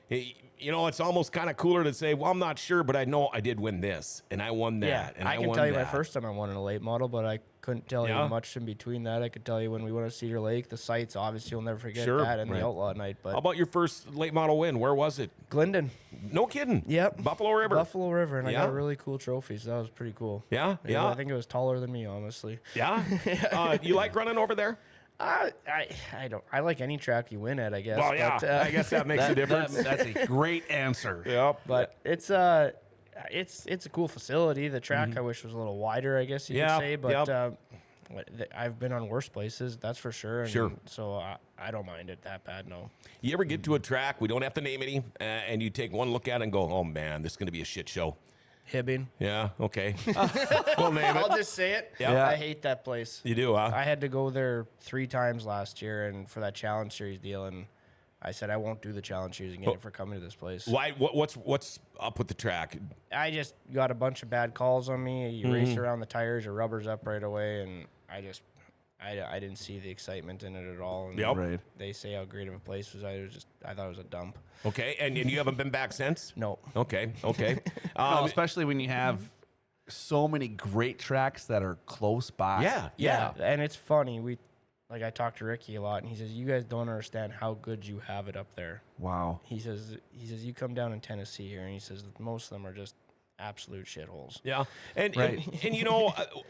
it's almost kind of cooler to say, well, I'm not sure, but I know I did win this, and I won that, Yeah, and I can won tell you that. my first time I won in a late model, but I couldn't tell Yeah. you much in between that. I could tell you when we went to Cedar Lake, the sights, obviously you'll never forget Sure. that, and Right. the Outlaw night. But How about your first late model win? Where was it? Glendon. No kidding. Yep. Buffalo River. Buffalo River, and I Yeah. got a really cool trophy, so that was pretty cool. Yeah, yeah. I think it was taller than me, honestly. Yeah. You like running over there? I don't. I like any track you win at, I guess. Well, yeah. But, I guess that makes a difference. That's a great answer. Yep. But it's a cool facility. The track I wish was a little wider, I guess you Yeah, could say. But yep. I've been on worse places, that's for sure. And Sure. So I don't mind it that bad, no. You ever get to a track, we don't have to name any, and you take one look at it and go, oh, man, this is going to be a shit show. Hibbing. Yeah, okay. We'll name it. I'll just say it. Yeah. I hate that place. You do, huh? I had to go there 3 times last year and for that Challenge Series deal, and I said I won't do the Challenge Series again for coming to this place. Why? What's up with the track? I just got a bunch of bad calls on me. You race around the tires, your rubber's up right away, and I didn't see the excitement in it at all. And Yep. Right. They say how great of a place was. I thought it was a dump. Okay, and you haven't been back since? No. Okay. No, especially when you have so many great tracks that are close by. Yeah. And it's funny. I talked to Ricky a lot, and he says, you guys don't understand how good you have it up there. Wow. He says you come down in Tennessee here, and he says that most of them are just absolute shitholes. Yeah, and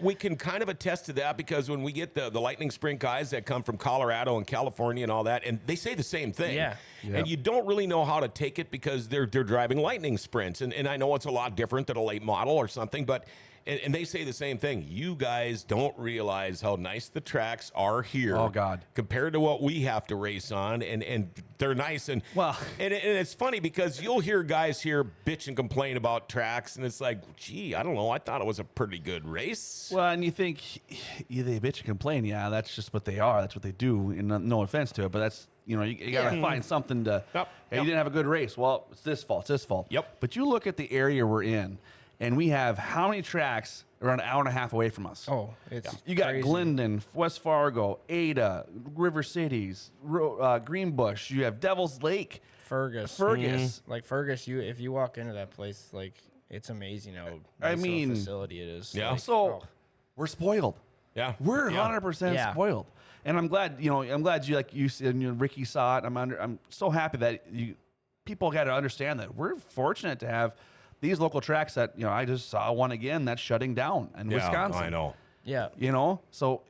we can kind of attest to that because when we get the Lightning Sprint guys that come from Colorado and California and all that, and they say the same thing. Yeah. And you don't really know how to take it because they're driving Lightning Sprints, and I know it's a lot different than a late model or something, but. And they say the same thing. You guys don't realize how nice the tracks are here. Oh, God. Compared to what we have to race on, and they're nice. And Well- and it's funny because you'll hear guys here bitch and complain about tracks, and it's like, gee, I don't know. I thought it was a pretty good race. Well, and you think they bitch and complain. Yeah, that's just what they are. That's what they do. And no offense to it, but that's you got to find something to. Yep. Hey, you didn't have a good race. Well, it's this fault. It's this fault. Yep. But you look at the area we're in, and we have how many tracks around an hour and a half away from us? Oh, it's You got crazy. Glendon, West Fargo, Ada, River Cities, Greenbush. You have Devil's Lake. Fergus. Like Fergus, if you walk into that place, like it's amazing how nice of a facility it is. Yeah. Like, So we're spoiled. Yeah. We're Yeah. 100% Yeah. spoiled. And I'm glad, you like you said, Ricky saw it. I'm so happy that people got to understand that we're fortunate to have these local tracks that, I just saw one again that's shutting down in Wisconsin. I know. Yeah. So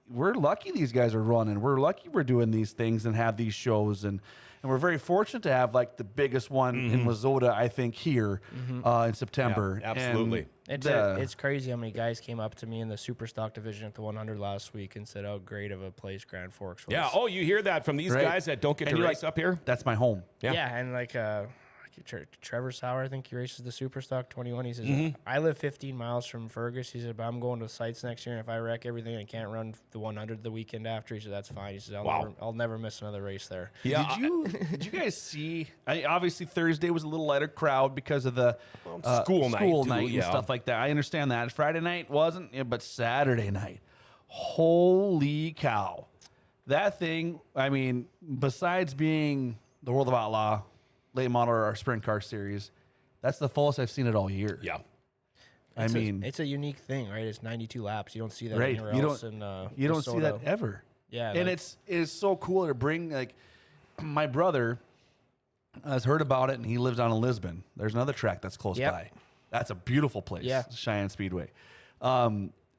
we're lucky these guys are running. We're lucky we're doing these things and have these shows. And we're very fortunate to have like the biggest one in Wazota, I think, here in September. Yeah, absolutely. And It's crazy how many guys came up to me in the super stock division at the 100 last week and said how great of a place Grand Forks was. Yeah. Oh, you hear that from these Right. guys that don't get And to you're race like, up here? That's my home. Yeah. Yeah, and Trevor Sauer, I think he races the Super Stock 21. He says, I live 15 miles from Fergus. He said, but I'm going to Sites next year, and if I wreck everything and can't run the 100 the weekend after, he said, that's fine. He says, I'll never miss another race there. Yeah. Did you guys see? Obviously, Thursday was a little lighter crowd because of the school night, too, and yeah. stuff like that. I understand that. Friday night wasn't, but Saturday night, holy cow! That thing. I mean, besides being the World of Outlaw, late model or sprint car series, that's the fullest I've seen it all year. Yeah. It's a unique thing, right? It's 92 laps. You don't see that Right. anywhere You else. You don't see that ever. Yeah, and like- it's so cool to bring like my brother has heard about it and he lives down in Lisbon. There's another track that's close Yep. by. That's a beautiful place. Yeah. Cheyenne Speedway.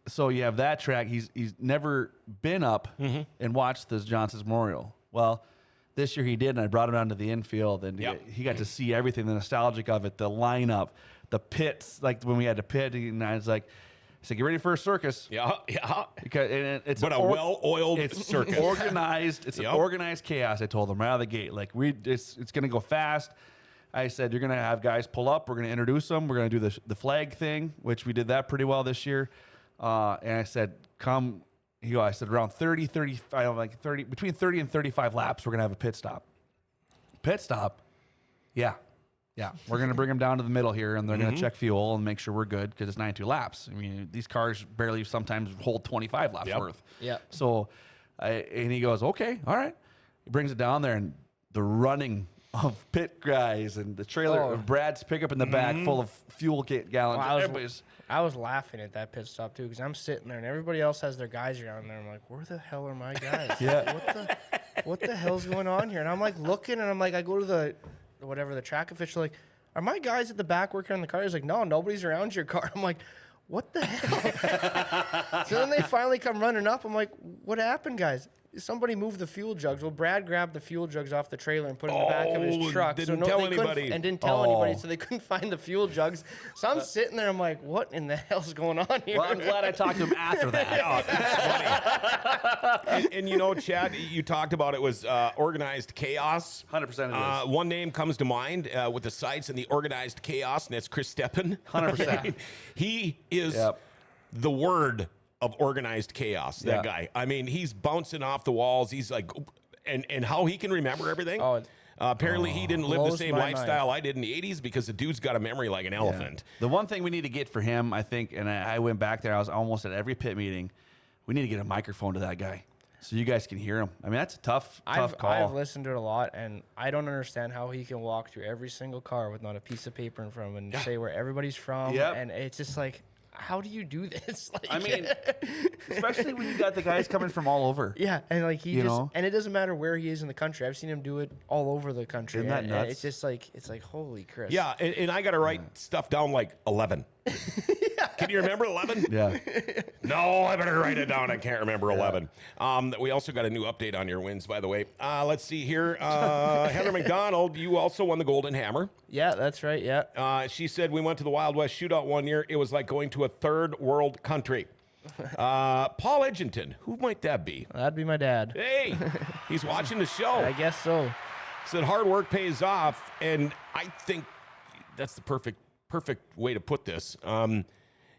So you have that track. He's never been up and watched this John Seitz Memorial. Well, this year he did, and I brought him down to the infield, and Yep. he got to see everything, the nostalgic of it, the lineup, the pits, like when we had to pit, and I was like, I said, get ready for a circus. Yeah. Because it's But a well-oiled circus. Organized. It's an organized chaos. I told them right out of the gate. Like it's going to go fast. I said, you're going to have guys pull up. We're going to introduce them. We're going to do the flag thing, which we did that pretty well this year. And I said, come. I said around 30, 35, like 30, between 30 and 35 laps, we're going to have a pit stop. Pit stop? Yeah. We're going to bring them down to the middle here, and they're going to check fuel and make sure we're good because it's 92 laps. I mean, these cars barely sometimes hold 25 laps worth. Yeah. So, and he goes, okay, all right. He brings it down there, and the running of pit guys and the trailer of Brad's pickup in the back full of fuel gallons. Well, I was laughing at that pit stop too because I'm sitting there and everybody else has their guys around there. I'm like, where the hell are my guys? What the hell's going on here? And I'm like looking and I'm like, I go to the track official, like, are my guys at the back working on the car? He's like, no, nobody's around your car. I'm like, what the hell? So then they finally come running up. I'm like, what happened, guys? Somebody moved the fuel jugs. Well, Brad grabbed the fuel jugs off the trailer and put them in the back of his truck. Didn't tell anybody. And didn't tell anybody, so they couldn't find the fuel jugs. So I'm sitting there, I'm like, what in the hell's going on here? Well, I'm glad I talked to him after that. That's funny. and you know, Chad, you talked about it was organized chaos. 100% it is. One name comes to mind with the sites and the organized chaos, and that's Chris Steppen. 100%. He is the word of organized chaos, that guy. I mean, he's bouncing off the walls. He's like, and how he can remember everything. Apparently, he didn't live the same lifestyle I did in the 80s because the dude's got a memory like an elephant. The one thing we need to get for him, I think, and I went back there, I was almost at every pit meeting, we need to get a microphone to that guy so you guys can hear him. I mean, that's a tough call. I've listened to it a lot, and I don't understand how he can walk through every single car with not a piece of paper in front of him and say where everybody's from. And it's just like, how do you do this? Like, I mean, especially when you got the guys coming from all over. Yeah, and like and it doesn't matter where he is in the country. I've seen him do it all over the country. Isn't that nuts? And it's just like, holy Chris. Yeah, and I got to write stuff down like 11. Can you remember 11? Yeah. No, I better write it down. I can't remember 11. We also got a new update on your wins, by the way. Let's see here. Heather McDonald, you also won the Golden Hammer. Yeah, that's right. Yeah. She said we went to the Wild West Shootout one year. It was like going to a third world country. Paul Edginton, who might that be? That'd be my dad. Hey, he's watching the show. I guess so. Said hard work pays off, and I think that's the perfect way to put this.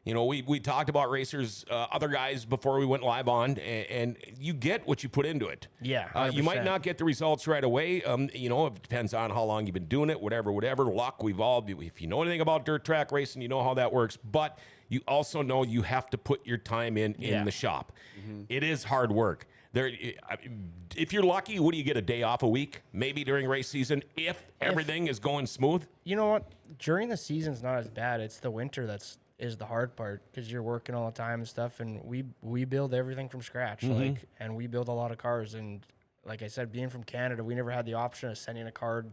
You know, we talked about racers, other guys before we went live on, and you get what you put into it. Yeah, you might not get the results right away. You know, it depends on how long you've been doing it, whatever. Luck, we've all, if you know anything about dirt track racing, you know how that works. But you also know you have to put your time in the shop. Mm-hmm. It is hard work. If you're lucky, what do you get, a day off a week? Maybe during race season, if everything is going smooth? You know what? During the season's not as bad. It's the winter is the hard part because you're working all the time and stuff, and we build everything from scratch, and we build a lot of cars. And like I said, being from Canada, we never had the option of sending a car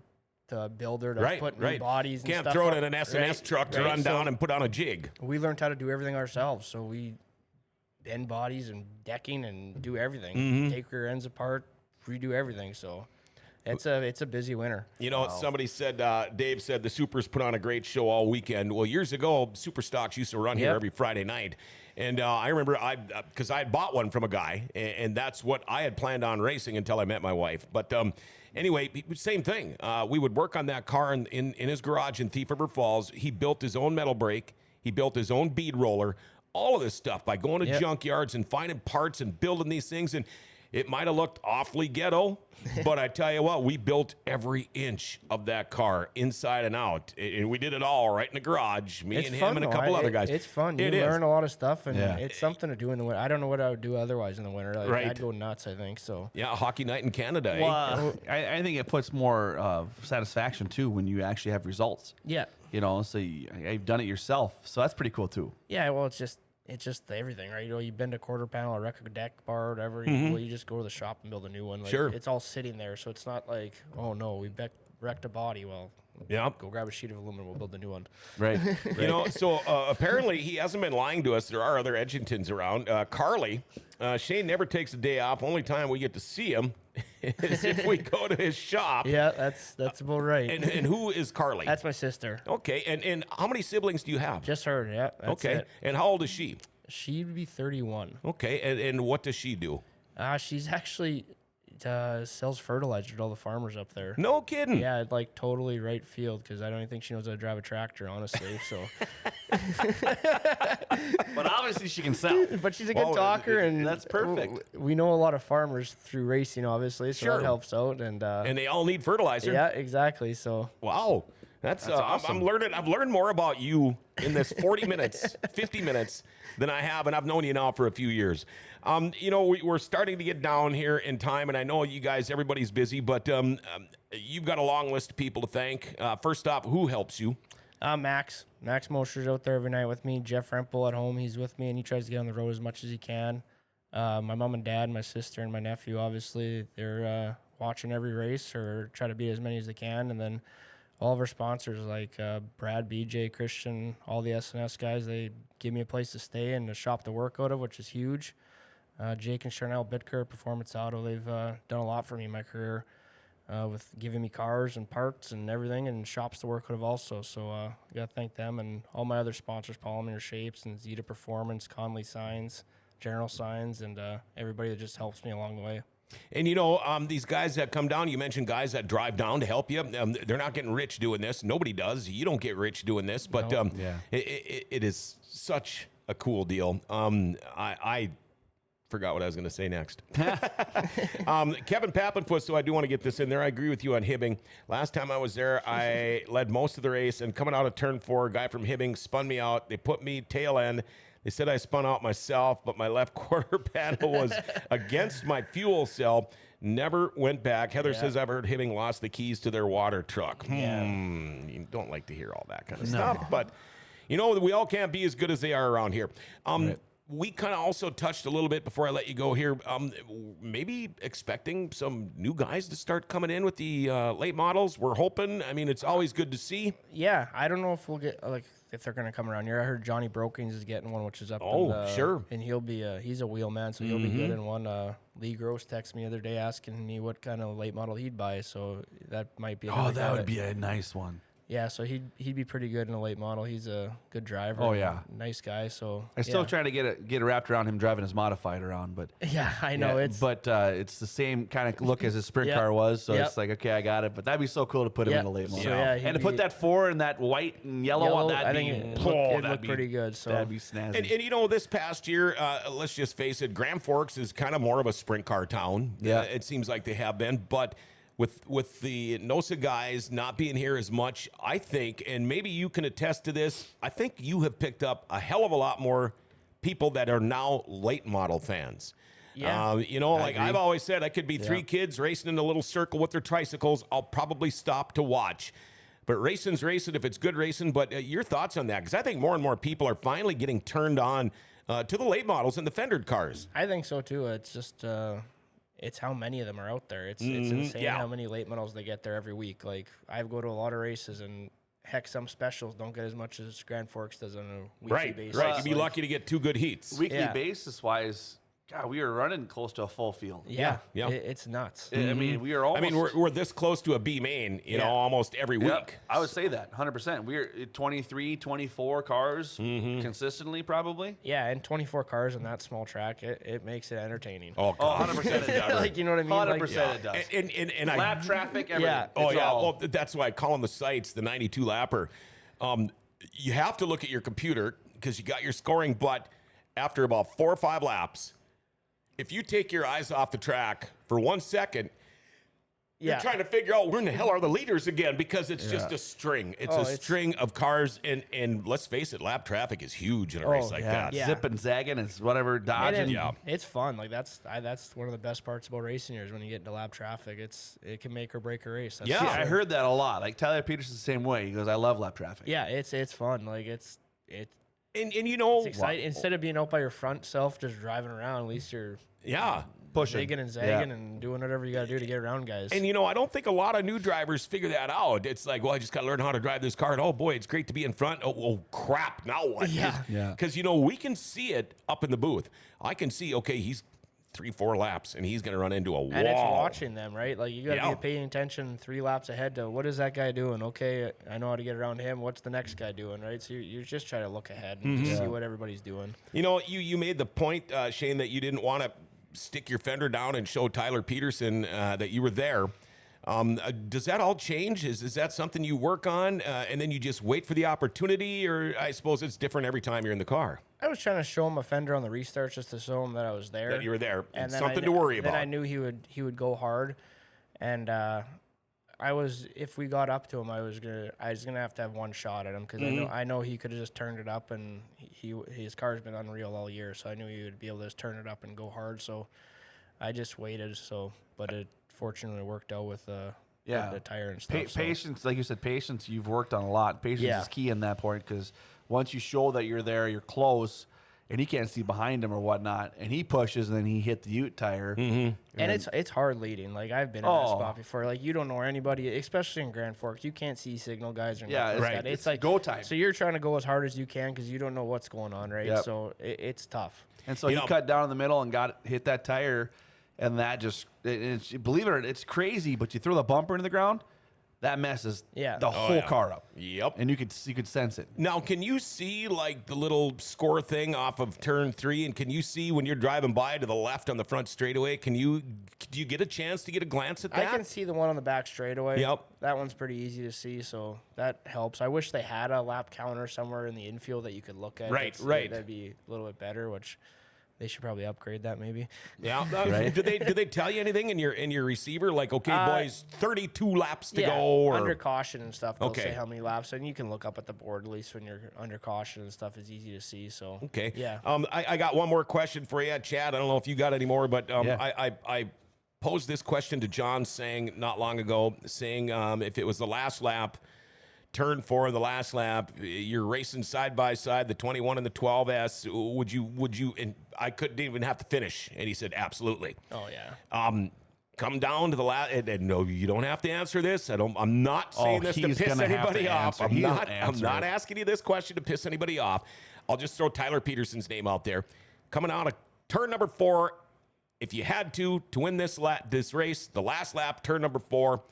to a builder to put new bodies and Can't stuff. throw it in an S&S truck to run down and put on a jig. We learned how to do everything ourselves, so we bend bodies and decking and do everything. Take rear ends apart, redo everything. So it's a busy winter. You know, somebody said, Dave said the Supers put on a great show all weekend. Well, years ago, Super Stocks used to run here every Friday night. And I remember because I had bought one from a guy, and that's what I had planned on racing until I met my wife. But anyway, same thing. We would work on that car in his garage in Thief River Falls. He built his own metal brake. He built his own bead roller. All of this stuff by going to junkyards and finding parts and building these things. And it might have looked awfully ghetto, but I tell you what, we built every inch of that car inside and out. And we did it all right in the garage, me and him and a couple other guys. It's fun. You learn a lot of stuff, and it's something to do in the winter. I don't know what I would do otherwise in the winter. Like, I'd go nuts, I think. So yeah, hockey night in Canada. Well, I think it puts more satisfaction, too, when you actually have results. Yeah. You know, so you've done it yourself. So that's pretty cool, too. Yeah, well, it's just everything, right? You know, you bend a quarter panel, a wreck a deck bar, or whatever. You just go to the shop and build a new one. Like, it's all sitting there, so it's not like, oh no, we wrecked a body. Well, go grab a sheet of aluminum. We'll build a new one. Right. You know, so apparently he hasn't been lying to us. There are other Edgintons around. Carly, Shane never takes a day off. Only time we get to see him is if we go to his shop. Yeah, that's about right. And who is Carly? That's my sister. Okay, and how many siblings do you have? Just her, yeah. That's okay, it. and how old is she? She'd be 31. Okay, and what does she do? She's actually sells fertilizer to all the farmers up there. No kidding. Yeah, like totally right field because I don't even think she knows how to drive a tractor, honestly. So, But obviously she can sell. but she's a good talker, and that's perfect. We know a lot of farmers through racing, obviously, so Sure. that helps out. And And they all need fertilizer. yeah, exactly. So Wow. That's awesome. I'm learning. I've learned more about you in this 40 minutes, 50 minutes than I have, and I've known you now for a few years. We're starting to get down here in time, and I know you guys, everybody's busy, but you've got a long list of people to thank. First off, who helps you? Max Mosher's out there every night with me. Jeff Rempel at home, he's with me, and he tries to get on the road as much as he can. My mom and dad, my sister, and my nephew, obviously, they're watching every race or try to beat as many as they can, and then all of our sponsors like Brad, BJ, Christian, all the SNS guys, they give me a place to stay and a shop to work out of, which is huge. Jake and Charnel Bitker, Performance Auto, they've done a lot for me in my career with giving me cars and parts and everything and shops to work out of also. So I got to thank them and all my other sponsors, Polymer Shapes and Zeta Performance, Conley Signs, General Signs, and everybody that just helps me along the way. And, these guys that come down, you mentioned guys that drive down to help you. They're not getting rich doing this. Nobody does. You don't get rich doing this. But it is such a cool deal. I forgot what I was going to say next. Kevin Pappenfuss, so I do want to get this in there. I agree with you on Hibbing. Last time I was there, I led most of the race, and coming out of turn 4, a guy from Hibbing spun me out. They put me tail end. They said I spun out myself, but my left quarter panel was against my fuel cell. Never went back. Heather says I've heard Hibbing lost the keys to their water truck. You don't like to hear all that kind of stuff. But, we all can't be as good as they are around here. Right. We kind of also touched a little bit before I let you go here. Maybe expecting some new guys to start coming in with the late models. We're hoping. I mean, it's always good to see. Yeah, I don't know if we'll get if they're going to come around here. I heard Johnny Brokings is getting one, which is up. Sure. And he'll be he's a wheel man, so he'll be good in one. Lee Gross texted me the other day asking me what kind of late model he'd buy, so that might be. That would be a nice one. Yeah, so he'd be pretty good in a late model. He's a good driver. Oh yeah, nice guy. So I still trying to get it wrapped around him driving his modified around, but yeah, I know it's the same kind of look as his sprint car was. So it's like, okay, I got it. But that'd be so cool to put him in a late model. So, and to put that 4 and that white and yellow on that, it'd look pretty good. So that'd be snazzy. And this past year, let's just face it, Grand Forks is kind of more of a sprint car town. Yeah, it seems like they have been, but. With the NOSA guys not being here as much, I think, and maybe you can attest to this, I think you have picked up a hell of a lot more people that are now late model fans. Yeah. I've always said, I could be 3 kids racing in a little circle with their tricycles. I'll probably stop to watch. But racing's racing if it's good racing. But your thoughts on that? Because I think more and more people are finally getting turned on to the late models and the fendered cars. I think so, too. It's just... it's how many of them are out there. It's insane how many late models they get there every week. Like, I go to a lot of races, and heck, some specials don't get as much as Grand Forks does on a weekly basis. Right, you'd be lucky to get 2 good heats. Weekly basis-wise, God, we were running close to a full field. Yeah. It's nuts. I mean, we are almost... I mean, we're this close to a B main, almost every week. I would say that, 100%. We're 23, 24 cars consistently, probably. Yeah, and 24 cars on that small track, it makes it entertaining. Oh, 100% it does. Like, you know what I mean? 100% it does. And lap traffic, everything. Yeah. Well, that's why I call them the Seitz, the 92 lapper. You have to look at your computer because you got your scoring, but after about 4 or 5 laps, if you take your eyes off the track for 1 second, you're trying to figure out where in the hell are the leaders again because it's just a string. It's a string of cars, and let's face it, lap traffic is huge in a race like that. Yeah. Zipping, zagging, it's whatever, dodging. It's fun. Like that's one of the best parts about racing here is when you get into lap traffic. It can make or break a race. That's I heard that a lot. Like Tyler Peterson's the same way. He goes, I love lap traffic. Yeah, it's fun. Like it's it's exciting. Instead of being out by your front self just driving around, at least you're pushing, zigging and zagging and doing whatever you got to do to get around guys. And I don't think a lot of new drivers figure that out. It's like, well, I just got to learn how to drive this car. And oh boy, it's great to be in front. Oh crap, now what? Yeah. Because we can see it up in the booth. I can see, okay, he's 3-4 laps, and he's going to run into a wall. And it's watching them, right? Like, you got to Yeah. be paying attention 3 laps ahead to what is that guy doing? Okay, I know how to get around him. What's the next guy doing, right? So you're just trying to look ahead and just see what everybody's doing. You know, you made the point, Shane, that you didn't want to stick your fender down and show Tyler Peterson that you were there. Does that all change? Is that something you work on and then you just wait for the opportunity? Or I suppose it's different every time you're in the car? I was trying to show him a fender on the restarts just to show him that I was there. That you were there. And It's then something to worry about. Then I knew he would go hard. And if we got up to him, I was gonna have to have one shot at him because I know he could have just turned it up, and his car's been unreal all year, so I knew he would be able to just turn it up and go hard. So I just waited. But it fortunately worked out with the tire and stuff. Patience, like you said, patience. You've worked on a lot. Patience is key in that point because once you show that you're there, you're close, and he can't see behind him or whatnot, and he pushes, and then he hit the Ute tire. And it's hard leading. Like, I've been in that spot before. Like, you don't know anybody, especially in Grand Forks. You can't see signal guys or nothing like that. It's like go time. So you're trying to go as hard as you can because you don't know what's going on, right? Yep. So it's tough. And so he cut down in the middle and hit that tire, and that just believe it or not, it's crazy. But you throw the bumper into the ground, that messes the whole car up. Yep. And you could sense it. Now, can you see like the little score thing off of turn 3? And can you see when you're driving by to the left on the front straightaway? Do you get a chance to get a glance at that? I can see the one on the back straightaway. Yep. That one's pretty easy to see, so that helps. I wish they had a lap counter somewhere in the infield that you could look at. Right. That'd be a little bit better, which they should probably upgrade that maybe. Yeah. Do they tell you anything in your receiver? Like, okay, boys, 32 laps to go? Or under caution and stuff. They'll say how many laps, and you can look up at the board at least when you're under caution and stuff. It's easy to see. So okay. Yeah. I got one more question for you, Chad. I don't know if you got any more, but I posed this question to John not long ago, saying if it was the last lap, turn 4 in the last lap, you're racing side by side, the 21 and the 12S. Would you? And I couldn't even have to finish. And he said, absolutely. Oh yeah. Come down to the last. And no, you don't have to answer this. I'm not saying this to piss anybody off. I'm not asking you this question to piss anybody off. I'll just throw Tyler Peterson's name out there. Coming out of turn number 4, if you had to win this race, the last lap, turn number 4.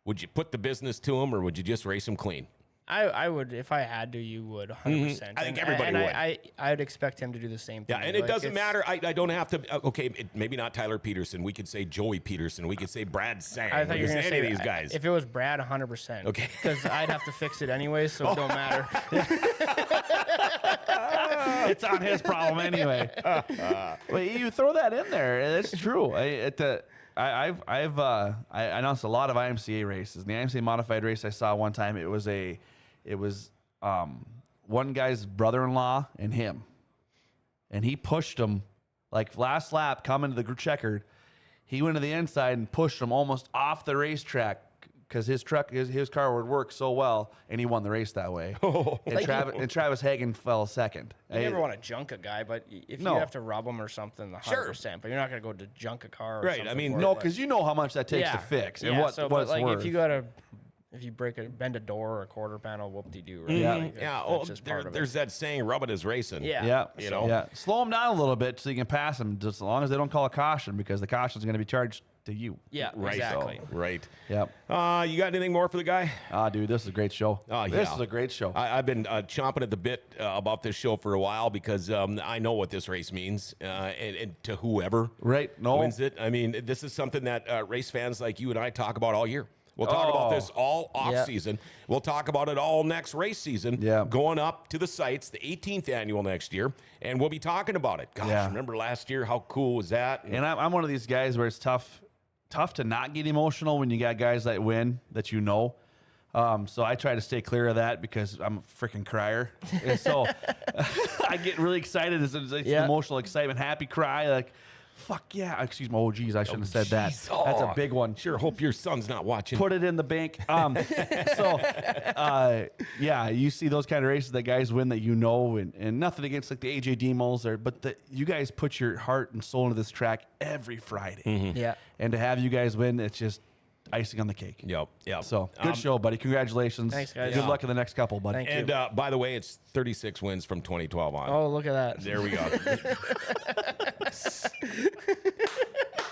Would you put the business to him, or would you just race him clean? I would, if I had to, you would, 100%. I think everybody would. I'd expect him to do the same thing. Yeah, and it doesn't matter. I don't have to. Okay, maybe not Tyler Peterson. We could say Joey Peterson. We could say Brad Sang. I thought you were going to say any of these guys. If it was Brad, 100%. Okay. Because I'd have to fix it anyway, so it don't matter. It's on his problem anyway. Well, you throw that in there. That's true. I announced a lot of IMCA races. The IMCA modified race I saw one time, it was one guy's brother-in-law and him, and he pushed him like last lap coming to the checkered. He went to the inside and pushed him almost off the racetrack because his car would work so well, and he won the race that way. And Travis Hagen fell second. You never want to junk a guy, but if you have to rub him or something, 100%. But you're not going to go to junk a car. Or right. I mean, no, because you know how much that takes to fix and what it's worth. If you bend a door or a quarter panel, whoop-de-doo. Right? Yeah. Like, that's just part of it. There's that saying, "Rub it is racing." Yeah. Yeah. Slow them down a little bit so you can pass them, just as long as they don't call a caution, because the caution is going to be charged to you. Yeah. Right. Exactly. Right. Yep. You got anything more for the guy? Dude, this is a great show. This is a great show. I've been chomping at the bit about this show for a while because I know what this race means, and to whoever wins it. I mean, this is something that race fans like you and I talk about all year. We'll talk about this all off season. We'll talk about it all next race season. Going up to the sites, the 18th annual next year, and we'll be talking about it. Gosh, remember last year? How cool was that? And I'm one of these guys where it's tough to not get emotional when you got guys that win that you know. So I try to stay clear of that because I'm a freaking crier. And so I get really excited. It's emotional excitement, happy cry, like. Fuck yeah. Excuse me. Oh, geez, I shouldn't have said that. That's a big one. Sure, hope your son's not watching. Put it in the bank. You see those kind of races that guys win that you know, and nothing against like the AJ Demos, but you guys put your heart and soul into this track every Friday. Mm-hmm. Yeah. And to have you guys win, it's just icing on the cake. Yep. So good show, buddy. Congratulations. Thanks, guys. Good luck in the next couple, buddy. Thank you. And by the way, it's 36 wins from 2012 on. Oh, look at that. There we go.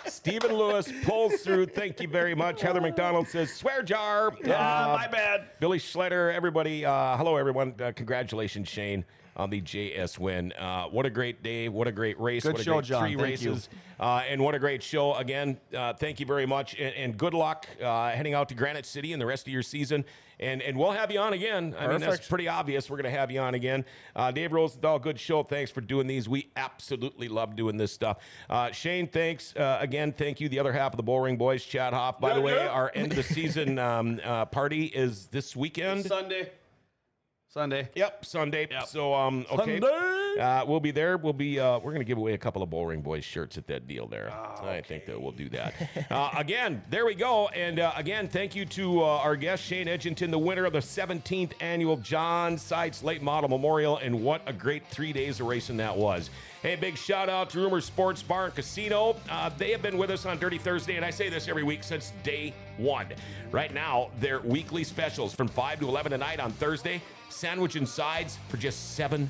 Stephen Lewis pulls through. Thank you very much. Heather McDonald says, swear jar. My bad. Billy Schletter, everybody. Hello, everyone. Congratulations, Shane, on the JS win. What a great day. What a great race. Good what a show, great John. three Thank you. races. And what a great show. Again, thank you very much. And good luck heading out to Granite City and the rest of your season. And we'll have you on again. I mean, that's pretty obvious. We're going to have you on again. Dave Rosenthal, good show. Thanks for doing these. We absolutely love doing this stuff. Shane, thanks. Again, thank you. The other half of the Bullring Boys, Chad Hoff. By the way, our end of the season party is this weekend. Sunday. Yep, Sunday. Yep. So, okay. Sunday. We'll be there. We're going to give away a couple of Bullring Boys shirts at that deal there. I think that we'll do that. Again, there we go. And again, thank you to our guest, Shane Edginton, the winner of the 17th annual John Seitz Late Model Memorial. And what a great 3 days of racing that was. Hey, big shout out to Rumor Sports Bar and Casino. They have been with us on Dirty Thursday, and I say this every week since day one. Right now, their weekly specials from 5 to 11 tonight on Thursday. Sandwich and sides for just $7,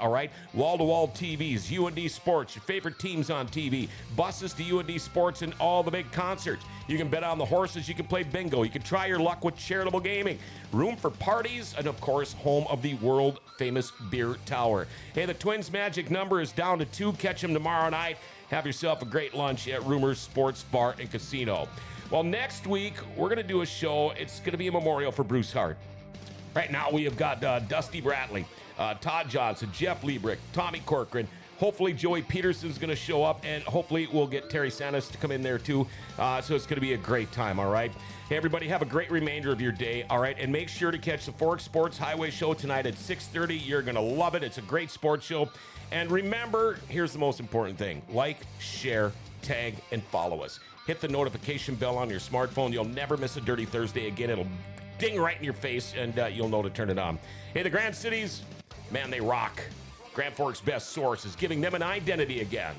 all right? Wall-to-wall TVs, UND Sports, your favorite teams on TV, buses to UND Sports and all the big concerts. You can bet on the horses, you can play bingo, you can try your luck with charitable gaming, room for parties, and of course, home of the world-famous beer tower. Hey, the Twins' magic number is down to 2. Catch them tomorrow night. Have yourself a great lunch at Rumors Sports Bar and Casino. Well, next week, we're going to do a show. It's going to be a memorial for Bruce Hart. Right now, we have got Dusty Bradley, Todd Johnson, Jeff Liebrick, Tommy Corcoran. Hopefully, Joey Peterson's going to show up, and hopefully, we'll get Terry Santos to come in there, too. So it's going to be a great time, all right? Hey, everybody, have a great remainder of your day, all right? And make sure to catch the Fork Sports Highway Show tonight at 6:30. You're going to love it. It's a great sports show. And remember, here's the most important thing. Like, share, tag, and follow us. Hit the notification bell on your smartphone. You'll never miss a Dirty Thursday again. It'll ding right in your face, and you'll know to turn it on. Hey, the Grand Cities, man, they rock. Grand Forks' best source is giving them an identity again.